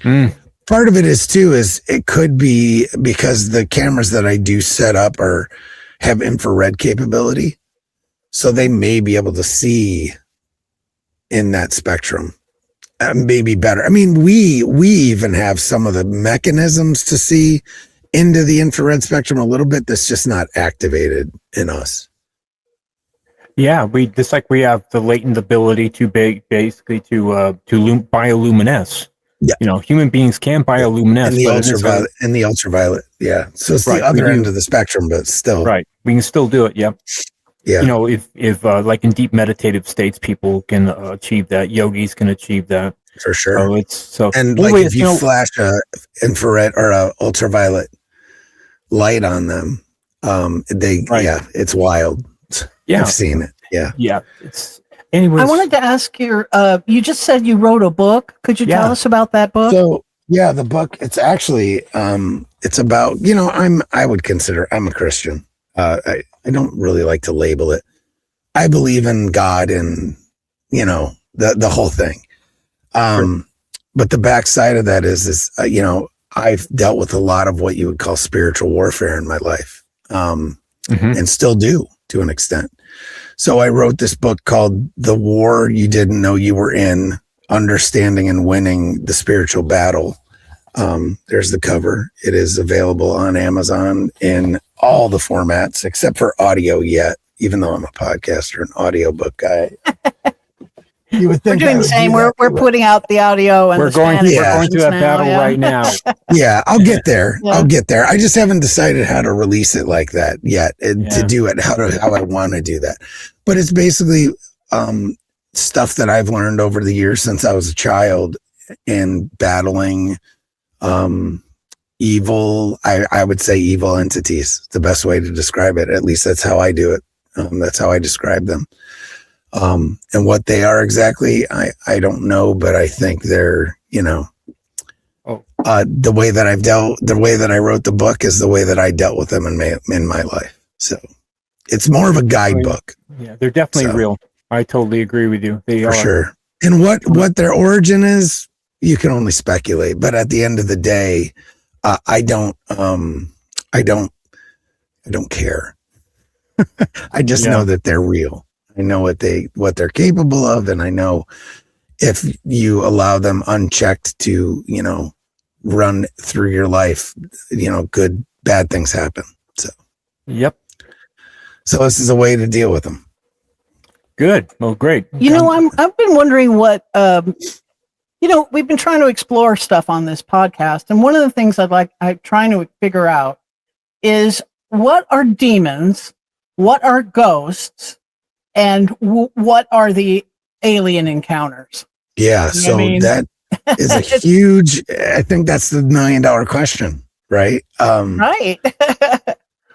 Part of it is it could be because the cameras that I do set up have infrared capability. So they may be able to see in that spectrum. Maybe better. I mean, we even have some of the mechanisms to see into the infrared spectrum a little bit, that's just not activated in us. Yeah, we have the latent ability to basically to bioluminesce. Yeah. Human beings can bioluminesce. And the ultraviolet. Yeah. So it's the other end of the spectrum, but still. Right. We can still do it. Yep. Yeah. If like in deep meditative states, people can achieve that. Yogis can achieve that. For sure. And if you flash a infrared or a ultraviolet light on them, it's wild. Yeah. I've seen it. Yeah. Yeah. Anyways. I wanted to ask you, you just said you wrote a book. Could you tell us about that book? So the book, it's actually, it's about, I would consider, I'm a Christian. I don't really like to label it. I believe in God and, the whole thing. But the backside of that is I've dealt with a lot of what you would call spiritual warfare in my life, and still do to an extent. So I wrote this book called The War You Didn't Know You Were In, Understanding and Winning the Spiritual Battle. There's the cover. It is available on Amazon in all the formats except for audio yet, even though I'm a podcaster and audiobook guy. You would think we're doing the same. We're putting out the audio, and we're going through that battle right now. Yeah, I'll get there. I'll get there. I just haven't decided how to release it like that yet, and to do it how I want to do that. But it's basically stuff that I've learned over the years since I was a child in battling evil. I would say evil entities. The best way to describe it. At least that's how I do it. That's how I describe them. And what they are exactly, I don't know, but I think they're, the way that I wrote the book is the way that I dealt with them in my life. So it's more of a guidebook. Yeah, they're definitely real. I totally agree with you. They are. Sure. And what their origin is, you can only speculate, but at the end of the day, I don't care. I just know that they're real. I know what they're capable of, and I know if you allow them unchecked to, run through your life, bad things happen. So, yep. So this is a way to deal with them. Good. Well, great. I've been wondering what, we've been trying to explore stuff on this podcast, and one of the things I'm trying to figure out is what are demons, what are ghosts, and what are the alien encounters? Yeah. So that is a huge, I think that's the $1 million question, right? Right.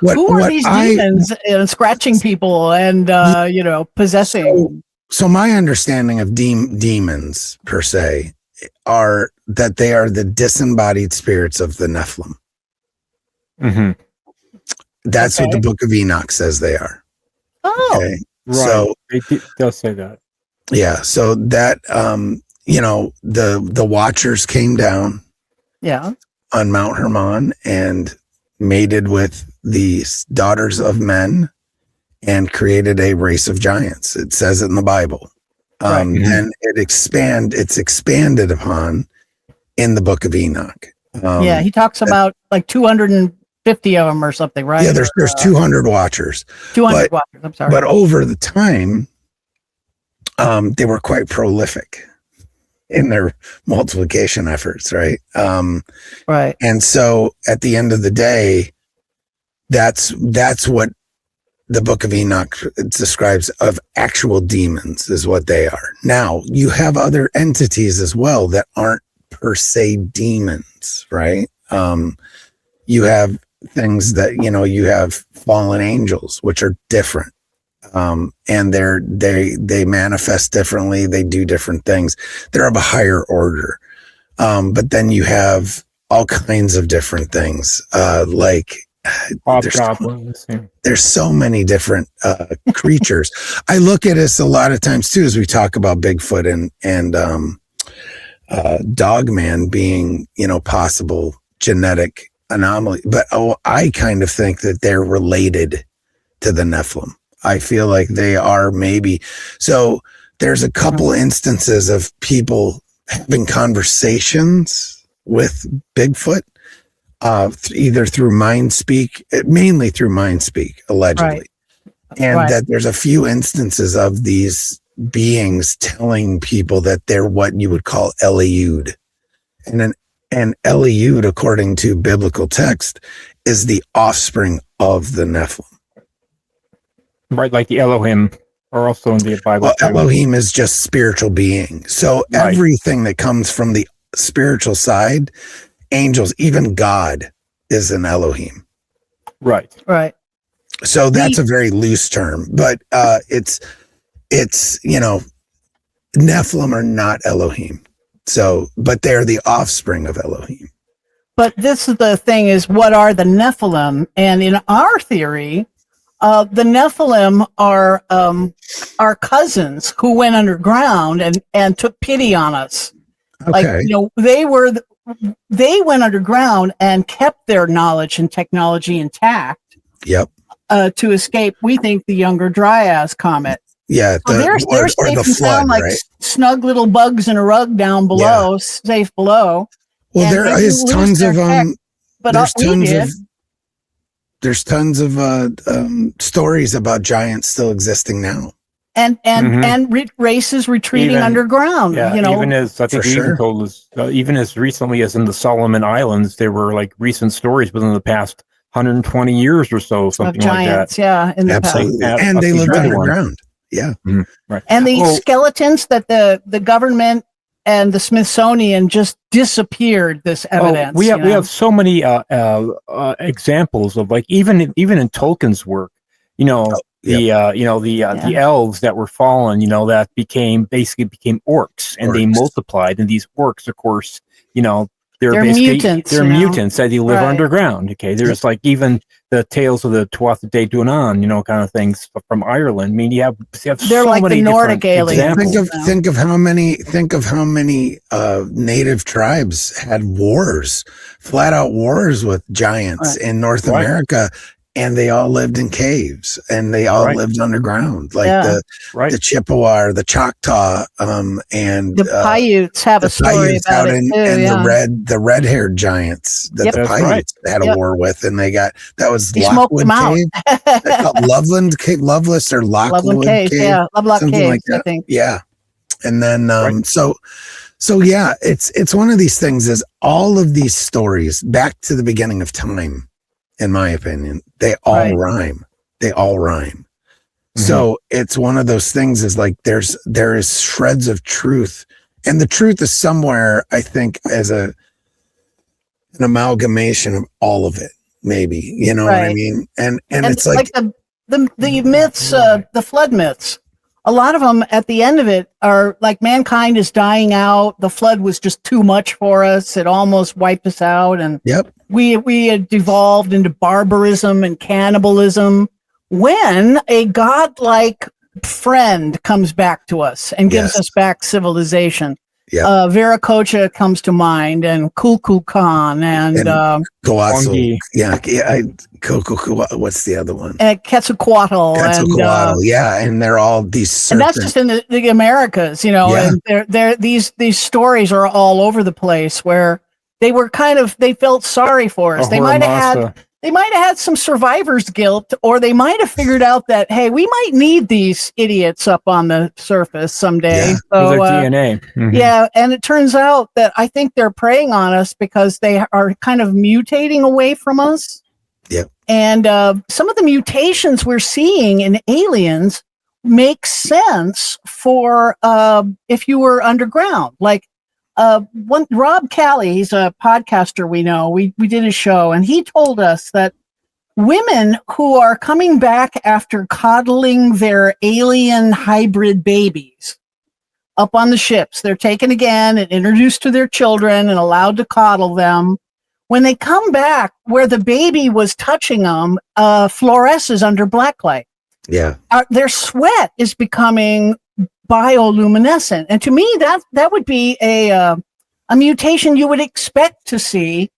Who are these demons scratching people and, possessing? So my understanding of demons per se are that they are the disembodied spirits of the Nephilim. Mm-hmm. That's what the Book of Enoch says they are. Oh, okay. Right. So it does say that. Yeah. So that, the Watchers came down on Mount Hermon and mated with the daughters of men and created a race of giants. It says it in the Bible. And it's expanded upon in the Book of Enoch. He talks about like 250 of them or something, right? Yeah, there's 200 Watchers. 200 Watchers, I'm sorry. But over the time, they were quite prolific in their multiplication efforts, right? Right. And so at the end of the day, that's what the Book of Enoch describes of actual demons is what they are. Now, you have other entities as well that aren't per se demons, right? You have things that, you have fallen angels, which are different. And they manifest differently. They do different things. They're of a higher order. But then you have all kinds of different things, like there's so many different creatures. I look at this a lot of times too, as we talk about Bigfoot and Dogman being, possible genetic anomaly. But I kind of think that they're related to the Nephilim. I feel like they are maybe. So there's a couple instances of people having conversations with Bigfoot, either through mind speak, mainly through mind speak, allegedly. Right. And that there's a few instances of these beings telling people that they're what you would call Eliud. And an Eliud, according to biblical text, is the offspring of the Nephilim. Right, like the Elohim are also in the Bible. Well, Elohim is just spiritual being. So everything that comes from the spiritual side, angels, even God is an Elohim. Right. Right. So that's a very loose term, but it's Nephilim are not Elohim. So, but they're the offspring of Elohim. But this is the thing: is what are the Nephilim? And in our theory, the Nephilim are our cousins who went underground and took pity on us. Okay. Like, they went underground and kept their knowledge and technology intact. Yep. To escape, we think, the Younger Dryas comet. Yeah. They're safe and sound, like snug little bugs in a rug down below, safe below. Well, there is tons of but there's tons of stories about giants still existing now, and races retreating underground. Yeah, even as I think we even told us, even as recently as in the Solomon Islands, there were like recent stories within the past 120 years or so, something giants, like that. In the absolutely, past. And they lived underground. Yeah, right. And these skeletons that the government and the Smithsonian just disappeared this evidence. We have so many examples of, like, even in Tolkien's work, the elves that were fallen, that became orcs, and they multiplied, and these orcs, of course, they're mutants. They're mutants that they live underground. Okay, there's like even the tales of the Tuatha De Danann, kind of things from Ireland. I mean, you have they're so like many the Nordic aliens. Think of how many native tribes had wars, flat out wars with giants in North America. And they all lived in caves, and they all lived underground, like the Chippewa, the Choctaw, and the Paiutes have a story about it too. And the red-haired giants that the Paiutes had a war with, and that was Lockwood Cave, Loveland Cave, Loveless or Lockwood Cave, Lovelock Cave, like that. I think. Yeah, and then so yeah, it's one of these things. Is all of these stories back to the beginning of time. In my opinion, they all rhyme. They all rhyme. So it's one of those things is like there is shreds of truth, and the truth is somewhere, I think, as an amalgamation of all of it, maybe, you know what I mean? And it's like the myths, the flood myths, a lot of them at the end of it are like mankind is dying out. The flood was just too much for us. It almost wiped us out. And we had devolved into barbarism and cannibalism. When a godlike friend comes back to us and gives us back civilization, Viracocha comes to mind, and Kukulkan, and Coatzel, what's the other one? And Quetzalcoatl, and they're all these serpents. And that's just in the Americas, you know. And they're these stories are all over the place where they were they felt sorry for us. They might have had some survivor's guilt, or they might have figured out that, hey, we might need these idiots up on the surface someday. So their DNA. Yeah, and it turns out that I think they're preying on us because they are kind of mutating away from us. Yep. And some of the mutations we're seeing in aliens make sense for if you were underground. Like Rob Callie, he's a podcaster we know. We did a show, and he told us that women who are coming back after coddling their alien hybrid babies up on the ships, they're taken again and introduced to their children and allowed to coddle them. When they come back, where the baby was touching them, fluoresces under blacklight. Yeah. Their sweat is becoming bioluminescent. And to me, that would be a mutation you would expect to see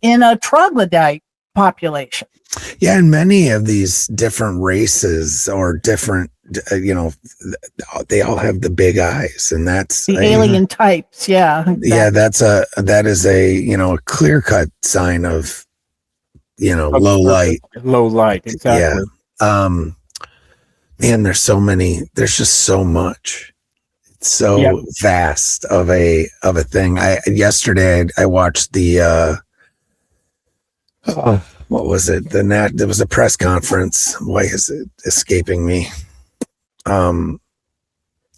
in a troglodyte population. Yeah, and many of these different races or different, they all have the big eyes, and that's the alien types. Yeah, exactly. Yeah, that is a clear-cut sign of low light. Low light, exactly. Yeah. Man, there's just so much. It's so vast of a thing. Yesterday I watched the what was it? There was a press conference. Why is it escaping me? Of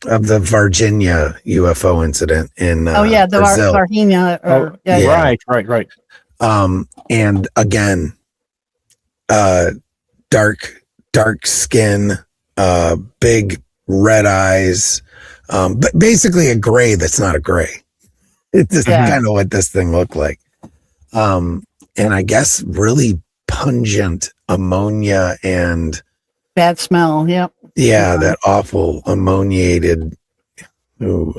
the Virginia UFO incident in the Brazil. Virginia. Right. And again, dark skin, big red eyes, but basically a gray that's not a gray. It's just kind of what this thing looked like. And I guess really pungent ammonia and bad smell. Yep. Yeah, that awful ammoniated. Ooh,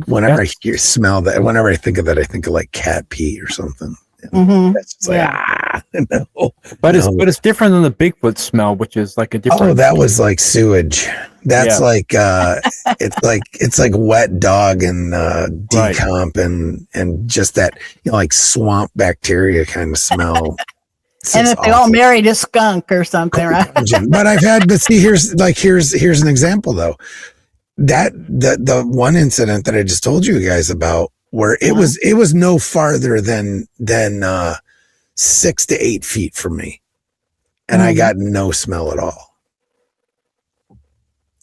whenever I smell that, whenever I think of that, I think of like cat pee or something. That's just no. But it's different than the Bigfoot smell, which is like a different. Oh, that was like sewage. That's like it's like wet dog and decomp and just that like swamp bacteria kind of smell. And if they all married a skunk or something, right? But here's an example though. That the one incident that I just told you guys about, where it was no farther than 6 to 8 feet from me, and I got no smell at all.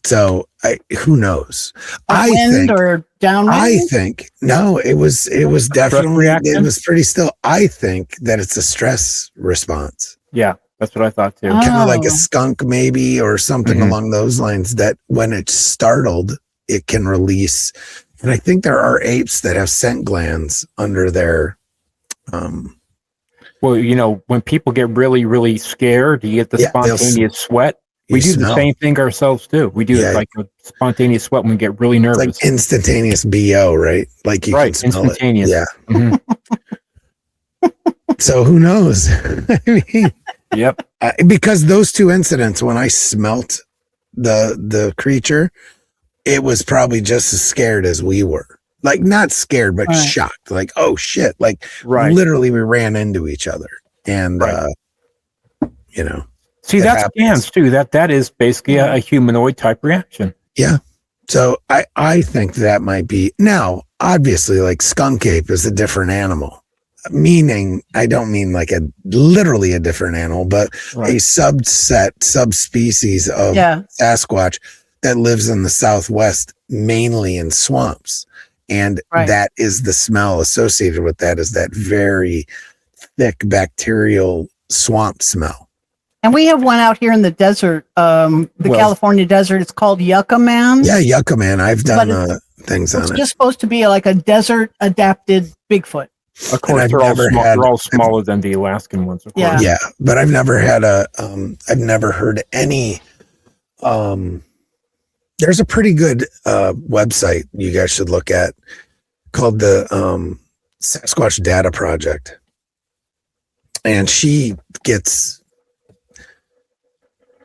So who knows? Wind or downwind? I think no. It was definitely it was pretty still. I think that it's a stress response. Yeah, that's what I thought too. Kind of like a skunk maybe, or something along those lines. That when it's startled, it can release. And I think there are apes that have scent glands under their. Well, when people get really, really scared, you get the spontaneous sweat. We do the same thing ourselves too. We do like a spontaneous sweat when we get really nervous. It's like instantaneous BO, right? Like you can smell instantaneous. It. Yeah. So who knows? I mean, because those two incidents, when I smelt the creature, it was probably just as scared as we were. Like not scared, but shocked. Like, oh shit! Like literally, we ran into each other, and See, that's scans too. That is basically a humanoid type reaction. Yeah. So I think that might be now. Obviously, like skunk ape is a different animal. meaning I don't mean like literally a different animal, but a subspecies of Sasquatch that lives in the Southwest, mainly in swamps. And that is the smell associated with that, is that very thick bacterial swamp smell. And we have one out here in the desert, California desert. It's called Yucca Man. Yeah, Yucca Man. I've done things on it. It's just supposed to be like a desert adapted Bigfoot. Of course, they're all smaller than the Alaskan ones. Of course. Yeah, but I've never had I've never heard any. There's a pretty good website you guys should look at called the Sasquatch Data Project, and she gets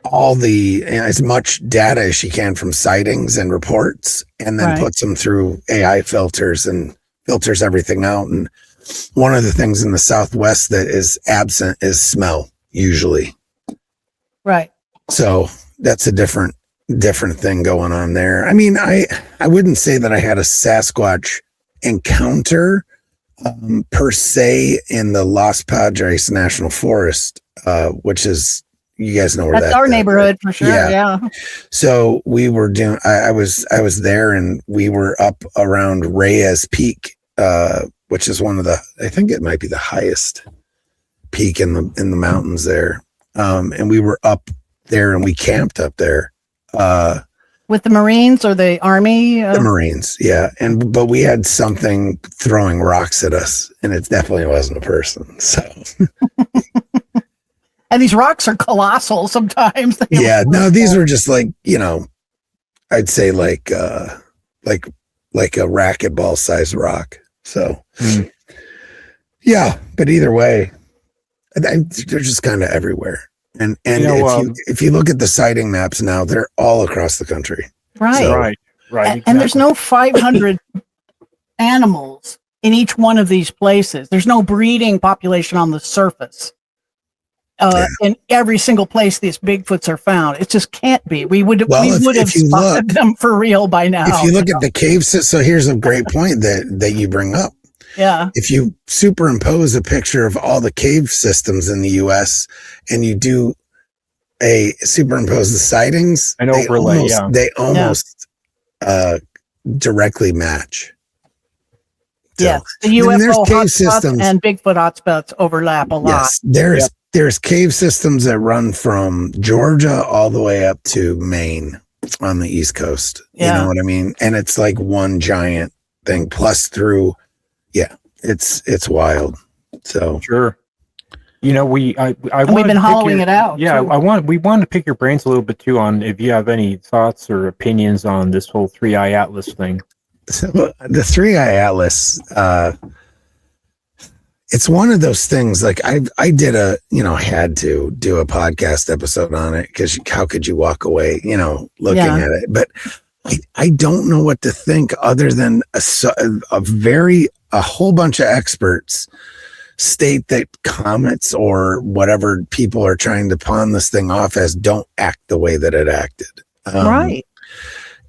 as much data as she can from sightings and reports, and then puts them through AI filters and filters everything out. And one of the things in the Southwest that is absent is smell, usually. Right. So that's a different thing going on there. I mean, I wouldn't say that I had a Sasquatch encounter per se in the Los Padres National Forest, which is, you guys know where that's our neighborhood for sure. Yeah. So we were doing, I was there, and we were up around Reyes Peak, which is one of the, I think it might be the highest peak in the mountains there. And we were up there and we camped up there. With the Marines or the Army? The Marines, yeah. But we had something throwing rocks at us, and it definitely wasn't a person. So and these rocks are colossal sometimes. Yeah, no, these were just like, I'd say like a racquetball sized rock. So yeah, but either way, they're just kind of everywhere. And if you look at the sighting maps now, they're all across the country. Right. So, Right. Exactly. And there's no 500 animals in each one of these places. There's no breeding population on the surface. In every single place these Bigfoots are found. It just can't be. We would have spotted them for real by now. If you look at the cave system, so here's a great point that you bring up. Yeah. If you superimpose a picture of all the cave systems in the U.S. and you do superimpose the sightings, an overlay, they almost directly match. So, yes, the UFO hotspots and Bigfoot hotspots overlap a lot. Yes, there's cave systems that run from Georgia all the way up to Maine on the East Coast. You know what I mean? And it's like one giant thing plus through. Yeah, it's wild. So sure. We've been hollowing it out. Yeah, we want to pick your brains a little bit too on if you have any thoughts or opinions on this whole 3-Eye Atlas thing. So the 3-Eye Atlas, it's one of those things. Like I had to do a podcast episode on it because how could you walk away, looking at it? But I don't know what to think other than a whole bunch of experts state that comets or whatever people are trying to pawn this thing off as don't act the way that it acted. Right.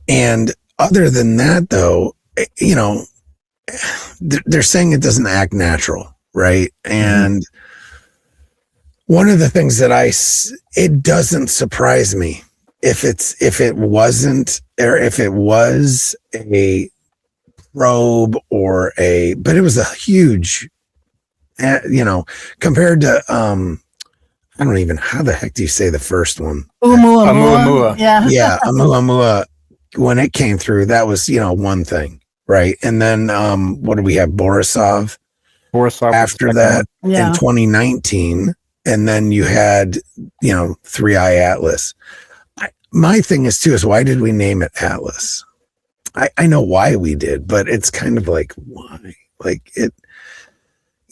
And other than that, though, they're saying it doesn't act natural. Right. And one of the things that it doesn't surprise me if it wasn't, or if it was a probe but it was a huge, compared to, I don't even, how the heck do you say the first one? Oumuamua. Yeah. Yeah. Oumuamua. When it came through, that was, one thing. Right. And then, what do we have? Borisov after that in 2019. And then you had, 3-Eye Atlas. My thing is why did we name it Atlas? I know why we did, but it's kind of like, why? Like it,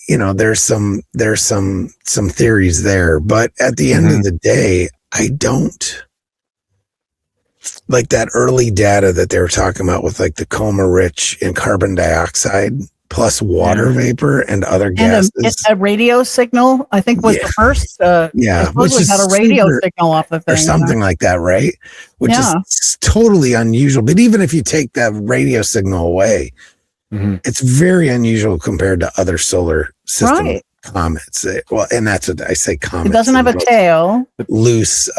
there's some theories there, but at the end of the day, I don't like that early data that they were talking about with like the coma rich in carbon dioxide plus water vapor and other gases. And a radio signal, I think, was the first. Which is had a radio signal off the thing. Or something like that, right? Which is totally unusual. But even if you take that radio signal away, It's very unusual compared to other solar system comets. Well, and that's what I say, comets. It doesn't have a tail. Loose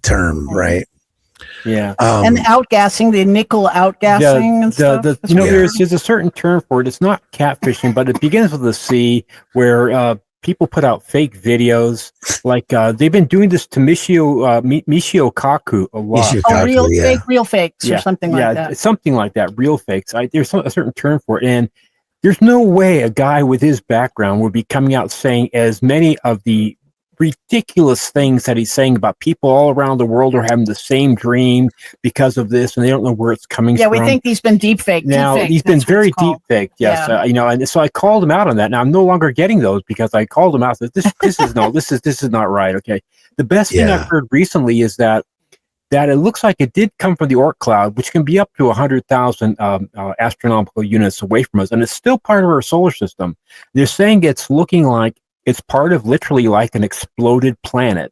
term, right? Yeah. And outgassing, the nickel outgassing and stuff. There's a certain term for it. It's not catfishing, but it begins with a C, where people put out fake videos. Like they've been doing this to Michio Kaku a lot. Real fakes or something like that. Yeah, something like that, real fakes. There's a certain term for it. And there's no way a guy with his background would be coming out saying as many of the ridiculous things that he's saying about people all around the world are having the same dream because of this, and they don't know where it's coming from. Yeah, we think he's been deep faked. Now, he's been very deep faked, yes. Yeah. And so I called him out on that. Now, I'm no longer getting those because I called him out. This is not right, okay? The best thing I've heard recently is that it looks like it did come from the Oort cloud, which can be up to 100,000 astronomical units away from us, and it's still part of our solar system. They're saying it's looking like it's part of literally like an exploded planet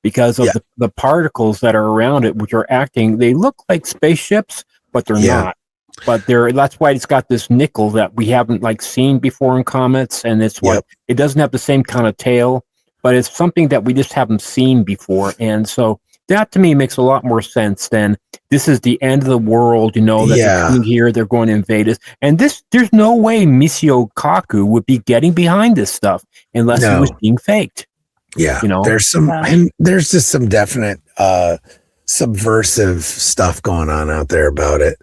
because of the particles that are around it, which are acting. They look like spaceships, but they're not. But that's why it's got this nickel that we haven't seen before in comets, and it's it doesn't have the same kind of tail, but it's something that we just haven't seen before. And so that to me makes a lot more sense than this is the end of the world, that they're coming here, they're going to invade us. And there's no way Michio Kaku would be getting behind this stuff unless it was being faked. Yeah. There's just some definite subversive stuff going on out there about it.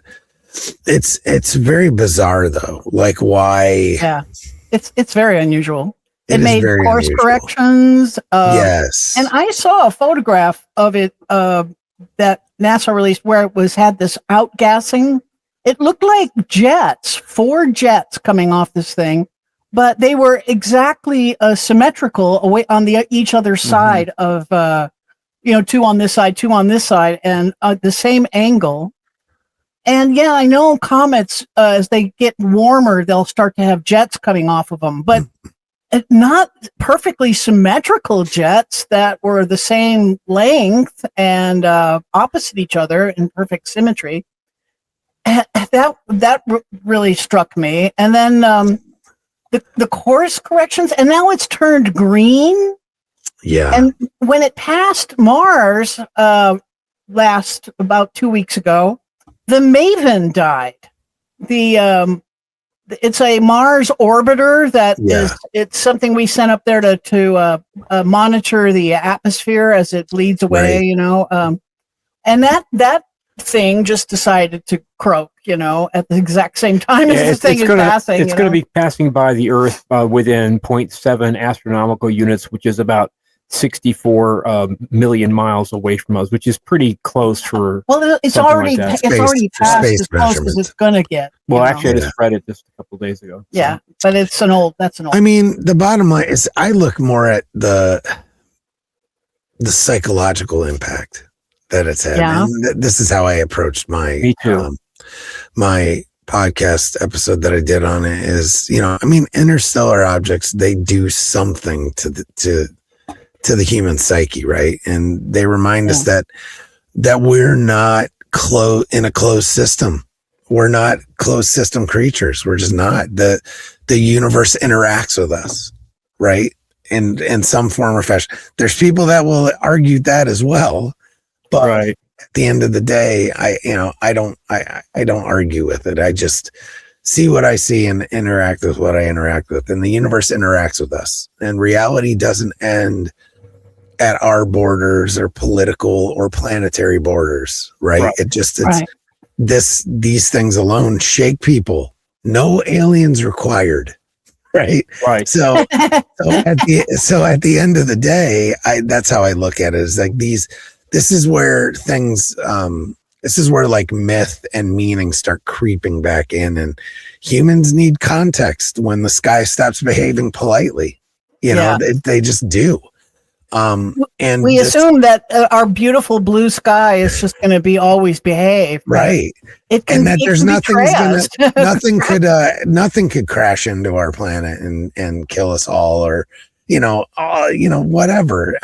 It's very bizarre though. Like why? Yeah. It's very unusual. It made course corrections. Yes. And I saw a photograph of it that NASA released where it had this outgassing. It looked like jets, 4 jets coming off this thing, but they were exactly symmetrical away on each other's side of, 2 on this side, 2 on this side, and the same angle. And yeah, I know comets, as they get warmer, they'll start to have jets coming off of them, but not perfectly symmetrical jets that were the same length and opposite each other in perfect symmetry. That really struck me. And then the course corrections, and now it's turned green. Yeah. And when it passed Mars about 2 weeks ago, the Maven died. It's a Mars orbiter it's something we sent up there to monitor the atmosphere as it bleeds away, and that thing just decided to croak, at the exact same time as the thing is passing. It's going to be passing by the Earth within 0.7 astronomical units, which is about 64 million miles away from us, which is pretty close for. Well, it's already passed as close as it's going to get. Well, actually, I just read it just a couple of days ago. Yeah, but that's an old. I mean, the bottom line is, I look more at the psychological impact that it's had. Yeah. And this is how I approached my my podcast episode that I did on it. Is interstellar objects, they do something to the human psyche, right? And they remind us that we're not in a closed system. We're not closed system creatures. We're just not. The universe interacts with us, right? In some form or fashion. There's people that will argue that as well, but at the end of the day, I don't argue with it. I just see what I see and interact with what I interact with, and the universe interacts with us. And reality doesn't end at our borders or political or planetary borders, right? These things alone shake people. No aliens required, right? Right. So at the end of the day, that's how I look at it. Is like this is where things, this is where myth and meaning start creeping back in, and humans need context when the sky stops behaving politely. They just do. And we assume that our beautiful blue sky is just going to be always behave, right? And that there's nothing could crash into our planet and kill us all, or whatever.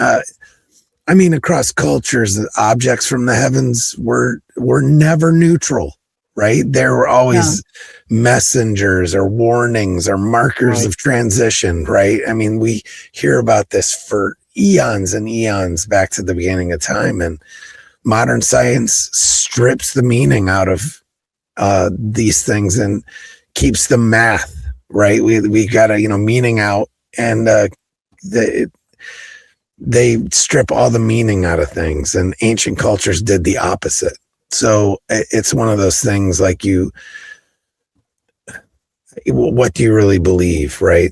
Across cultures, the objects from the heavens were never neutral, right? There were always messengers or warnings or markers of transition, right? I mean, we hear about this for eons and eons back to the beginning of time, and modern science strips the meaning out of these things and keeps the math, right? We got a meaning out, and they strip all the meaning out of things, and ancient cultures did the opposite. So it's one of those things, like, what do you really believe, right?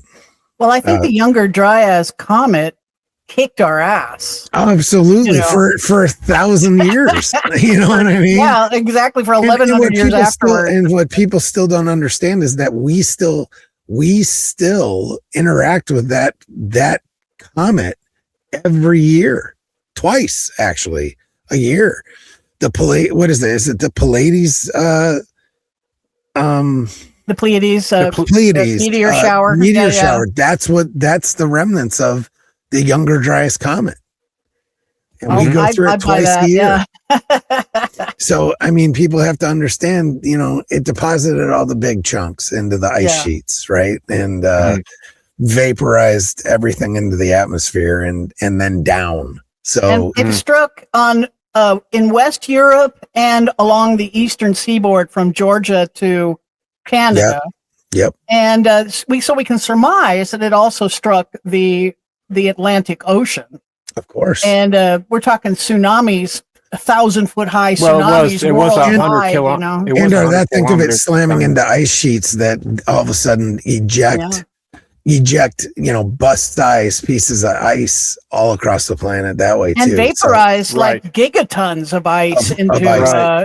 Well, I think the Younger Dryas comet kicked our ass. Absolutely, for 1,000 years. You know what I mean? Yeah, exactly, for 1,100 years afterwards. And what people still don't understand is that we still interact with that comet every year, twice actually a year. What is it? Is it the Pleiades? The Pleiades, Pleiades meteor shower. Meteor shower. That's the remnants of the Younger Dryas comet. And we go through it twice a year. So, I mean, people have to understand, it deposited all the big chunks into the ice sheets, right? And vaporized everything into the atmosphere and then down. So and it struck on in West Europe and along the eastern seaboard from Georgia to Canada. Yep. And we can surmise that it also struck the Atlantic Ocean. Of course. And we're talking tsunamis, 1,000-foot high tsunamis. It was 100 kilometers. And that think of it slamming into ice sheets that all of a sudden eject bust-sized pieces of ice all across the planet that way, and too. Vaporize gigatons of ice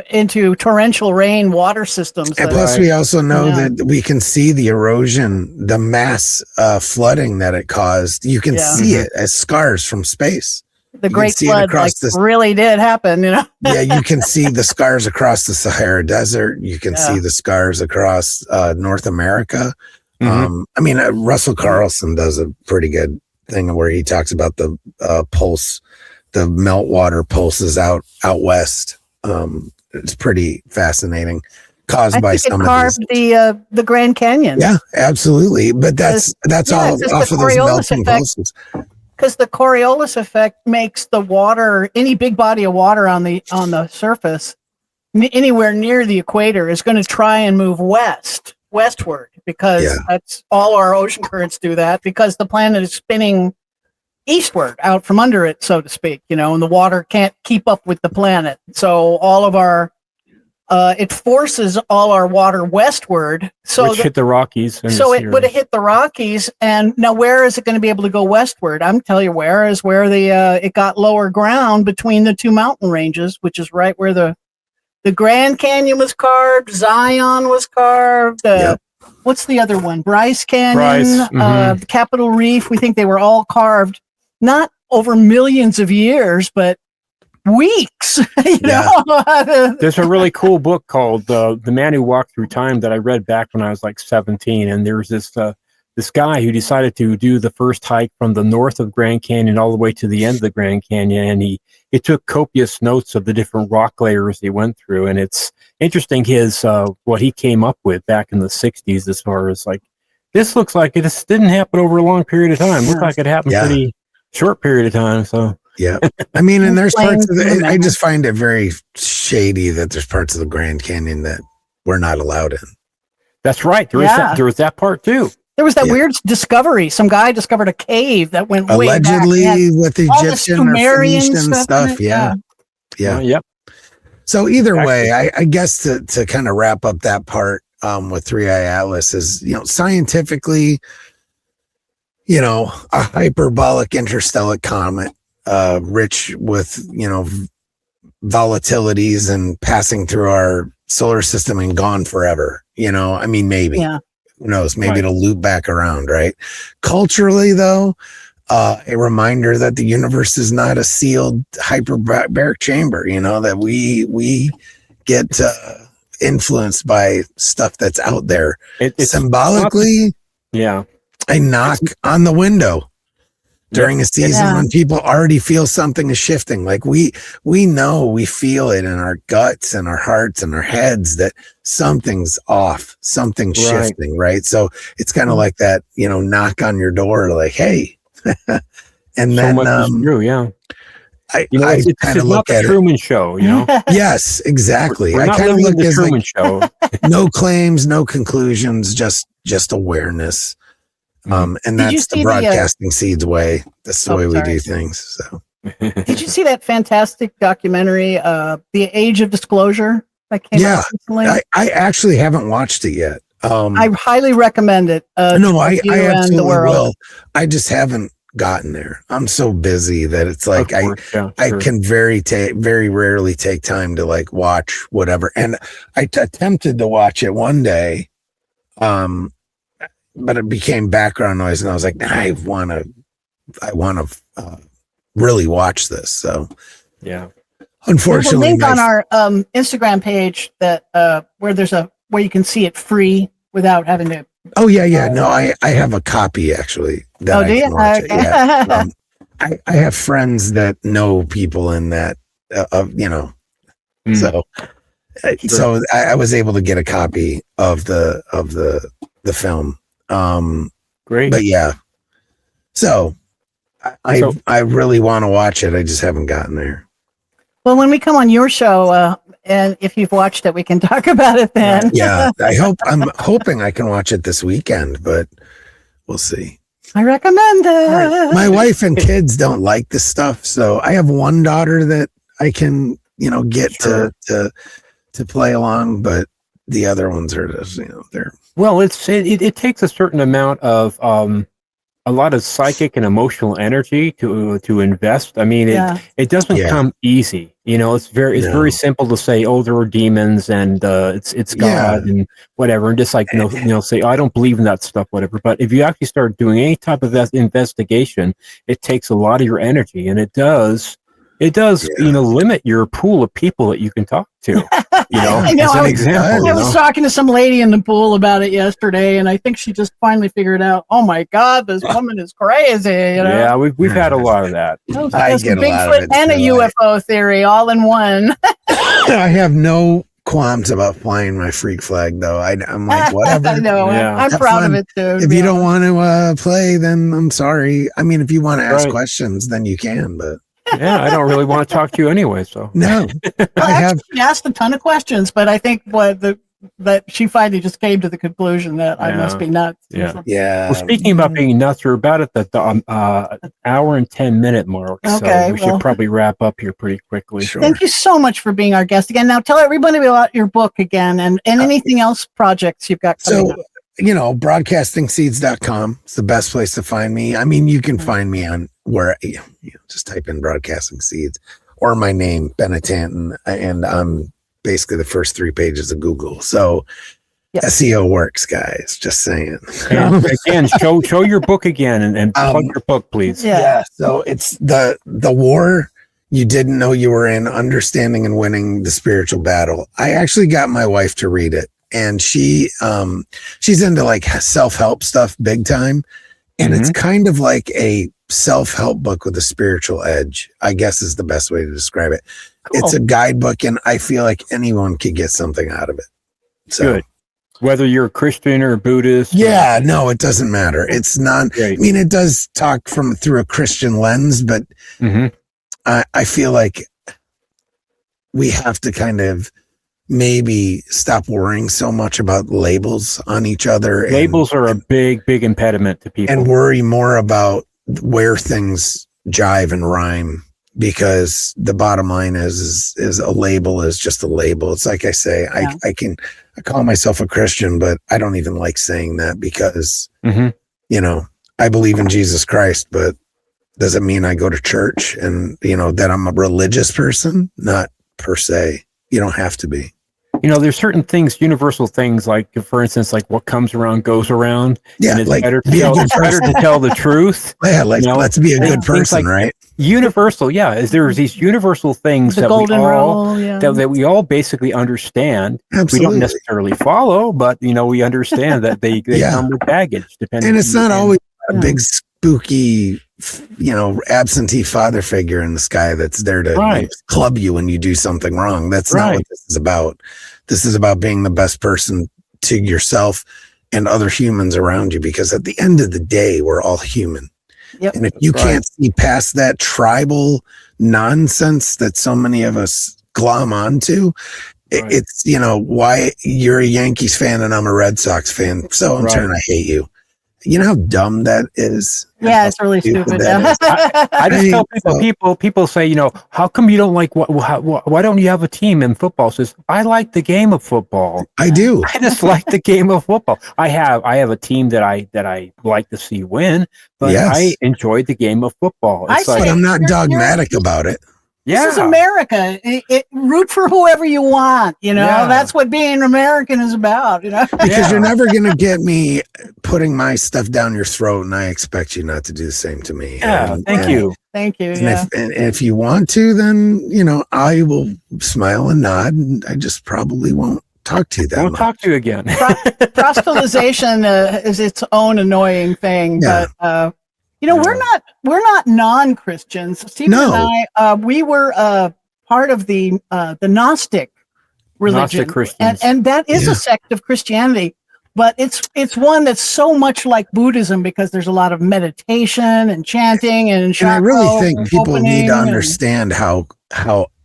into torrential rain water systems. And plus, we also know that we can see the erosion, the mass flooding that it caused. You can see it as scars from space. The Great Flood really did happen, Yeah, you can see the scars across the Sahara Desert. You can see the scars across North America. I mean, Russell Carlson does a pretty good thing where he talks about the pulse, the meltwater pulses out west. It's pretty fascinating, caused by some of these. The Grand Canyon. Yeah, absolutely. But that's all off of those melting pulses. Because the Coriolis effect makes the water, any big body of water on the surface, anywhere near the equator, is going to try and move westward, because that's all our ocean currents do that, because the planet is spinning eastward out from under it, so to speak, and the water can't keep up with the planet. So all of our, it forces all our water westward. So which hit the Rockies. So it would have hit the Rockies. And now where is it going to be able to go westward? I'm telling you where it got lower ground between the two mountain ranges, which is right where the Grand Canyon was carved, Zion was carved. What's the other one? Bryce Canyon, the Capitol Reef. We think they were all carved, not over millions of years, but weeks. There's a really cool book called The Man Who Walked Through Time that I read back when I was like 17. And there's this guy who decided to do the first hike from the north of Grand Canyon all the way to the end of the Grand Canyon. And he took copious notes of the different rock layers he went through. And it's interesting what he came up with back in the 60s, as far as like, this looks like it just didn't happen over a long period of time. Looks like it happened pretty short period of time. So yeah, I mean, and there's parts of it. I just find it very shady that there's parts of the Grand Canyon that we're not allowed in. That's right. There was that part too. There was that weird discovery. Some guy discovered a cave that went allegedly way back. With Egyptian or Phoenician stuff. Yeah. Yep. So either way, I guess to kind of wrap up that part with 3i Atlas is, scientifically, a hyperbolic interstellar comet, rich with, volatilities and passing through our solar system and gone forever. I mean, maybe. Yeah. Who knows? Maybe it'll loop back around, right? Culturally, though, a reminder that the universe is not a sealed hyperbaric chamber, that we get influenced by stuff that's out there. It's symbolically, a knock on the window. during a season when people already feel something is shifting. Like we know, we feel it in our guts and our hearts and our heads that something's off, something's shifting, right? So it's kind of like that, knock on your door, like, hey. And so then much is true, I kind of look at the Truman Show, Yes, exactly. We're I kind of look at the at Truman Show. No claims, no conclusions, just awareness. And that's the broadcasting seeds way. That's the way we do things. So, did you see that fantastic documentary, The Age of Disclosure, that came out recently? I actually haven't watched it yet. I highly recommend it. No, I absolutely will. I just haven't gotten there. I'm so busy that it's like I can very rarely take time to like watch whatever. And I attempted to watch it one day, but it became background noise, and I was like, I want to really watch this. So unfortunately, there's a link on our Instagram page that where you can see it free without having to. Oh yeah. No, I have a copy actually. That do you? Watch it. Yeah. I have friends that know people in that, so I was able to get a copy of the film. Great. But yeah, so I really want to watch it. I just haven't gotten there. Well, when we come on your show, and if you've watched it, we can talk about it then. Yeah, I'm hoping I can watch it this weekend, but we'll see. I recommend it. My wife and kids don't like this stuff, so I have one daughter that I can, get to play along, but the other ones are just, they're. Well, it takes a certain amount of a lot of psychic and emotional energy to invest. I mean, it doesn't come easy. It's very simple to say, oh, there are demons and it's God and whatever, and just like say, oh, I don't believe in that stuff, whatever. But if you actually start doing any type of investigation, it takes a lot of your energy, and it does limit your pool of people that you can talk to. I know. I was talking to some lady in the pool about it yesterday, and I think she just finally figured out, oh my God, this woman is crazy. Yeah, we've had a lot of that. I get a lot of it and a UFO theory all in one. I have no qualms about flying my freak flag, though. I'm like, whatever. I know. I'm proud of it too. If you don't want to play, then I'm sorry. I mean, if you want to ask questions, then you can, but. Yeah, I don't really want to talk to you anyway. So no, she asked a ton of questions, but I think that she finally just came to the conclusion that I must be nuts. Yeah. Well, speaking about being nuts, we're about at the hour and 10-minute mark, so we should probably wrap up here pretty quickly. Sure. Thank you so much for being our guest again. Now, tell everybody about your book again and anything else projects you've got coming up. broadcastingseeds.com is the best place to find me. I mean, you can find me on where just type in Broadcasting Seeds or my name, Bennett Tanton, and I'm basically the first 3 pages of Google. So SEO works, guys. Just saying. And again, show your book again and plug your book, please. Yeah. So it's the war you didn't know you were in, understanding and winning the spiritual battle. I actually got my wife to read it. And she's into like self-help stuff big time. And it's kind of like a self-help book with a spiritual edge, I guess is the best way to describe it. Cool. It's a guidebook, and I feel like anyone could get something out of it. So, good. Whether you're a Christian or a Buddhist. Yeah, no, it doesn't matter. It's not, I mean, it does talk through a Christian lens, but I feel like we have to kind of maybe stop worrying so much about labels on each other. Labels are a big impediment to people. And worry more about where things jive and rhyme, because the bottom line is a label is just a label. It's like I say, I call myself a Christian, but I don't even like saying that because, I believe in Jesus Christ, but does it mean I go to church and, that I'm a religious person? Not per se. You don't have to be. There's certain things, universal things, like, for instance, like what comes around goes around. Yeah, and it's like better to tell the truth. Yeah, like let's be a good person, right? Universal, there's these universal things that we all basically understand. Absolutely. We don't necessarily follow, but we understand that they come with baggage. Depending, and it's not always a big spooky, absentee father figure in the sky that's there to club you when you do something wrong. That's not what this is about. This is about being the best person to yourself and other humans around you, because at the end of the day, we're all human. Yep. And if you can't see past that tribal nonsense that so many of us glom onto, it's, why you're a Yankees fan and I'm a Red Sox fan. So in turn, I hate you. You know how dumb that is? Yeah, it's really stupid. I just tell people say, how come you don't like, why don't you have a team in football? Says, I like the game of football. I do. I just like the game of football. I have a team that I like to see win, but I enjoy the game of football. But I'm not dogmatic about it. This is America. Root for whoever you want. That's what being American is about. Because you're never going to get me putting my stuff down your throat, and I expect you not to do the same to me. Yeah, thank you. Thank you. And if you want to, then I will smile and nod, and I just probably won't talk to you that much. Won't talk to you again. Proselytization is its own annoying thing, but. We're not non-Christians. Stephen and I, we were part of the Gnostic religion, Gnostic Christians. and that is a sect of Christianity, but it's one that's so much like Buddhism, because there's a lot of meditation and chanting and I really think people need to understand how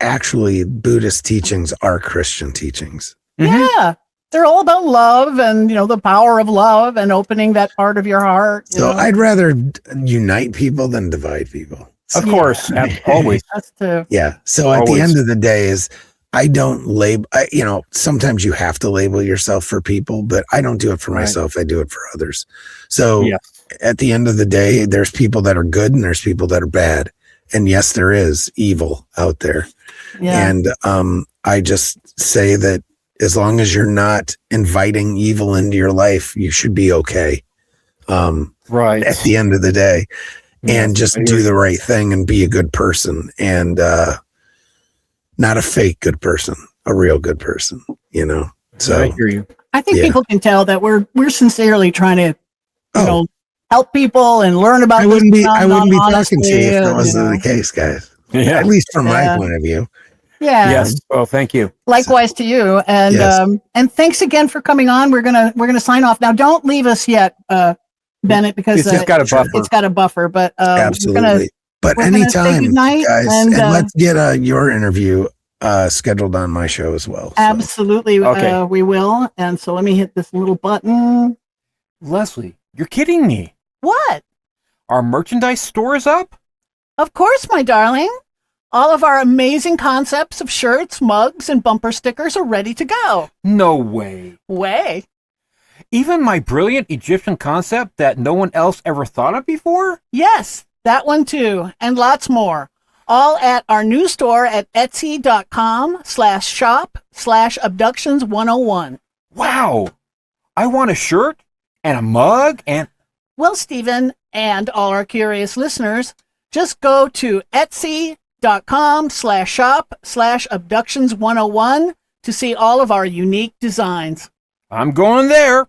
actually Buddhist teachings are Christian teachings. Yeah. They're all about love and, the power of love and opening that part of your heart. So I'd rather unite people than divide people. Of course. Always. That's true. Yeah. So at the end of the day I don't label, sometimes you have to label yourself for people, but I don't do it for myself. I do it for others. So at the end of the day, there's people that are good and there's people that are bad. And yes, there is evil out there. Yeah. And I just say that, as long as you're not inviting evil into your life, you should be okay. At the end of the day, and just do the right thing and be a good person, and not a fake good person, a real good person. So I hear you. I think people can tell that we're sincerely trying to, help people and learn about. I wouldn't be talking to you if that wasn't the case, guys. Yeah. At least from my point of view. Yeah. Yes. Well, thank you. Likewise to you. And and thanks again for coming on. We're gonna sign off now. Don't leave us yet, Bennett, because it's got a buffer. It's got a buffer, but absolutely. But anytime, guys, and let's get your interview scheduled on my show as well. So. Absolutely. We will. And so let me hit this little button. Leslie, you're kidding me. What? Our merchandise store is up? Of course, my darling. All of our amazing concepts of shirts, mugs, and bumper stickers are ready to go. No way. Even my brilliant Egyptian concept that no one else ever thought of before? Yes, that one too, and lots more. All at our new store at etsy.com/shop/abductions101. Wow. I want a shirt and a mug and... Well, Stephen, and all our curious listeners, just go to etsy.com/shop/abductions101 to see all of our unique designs. I'm going there.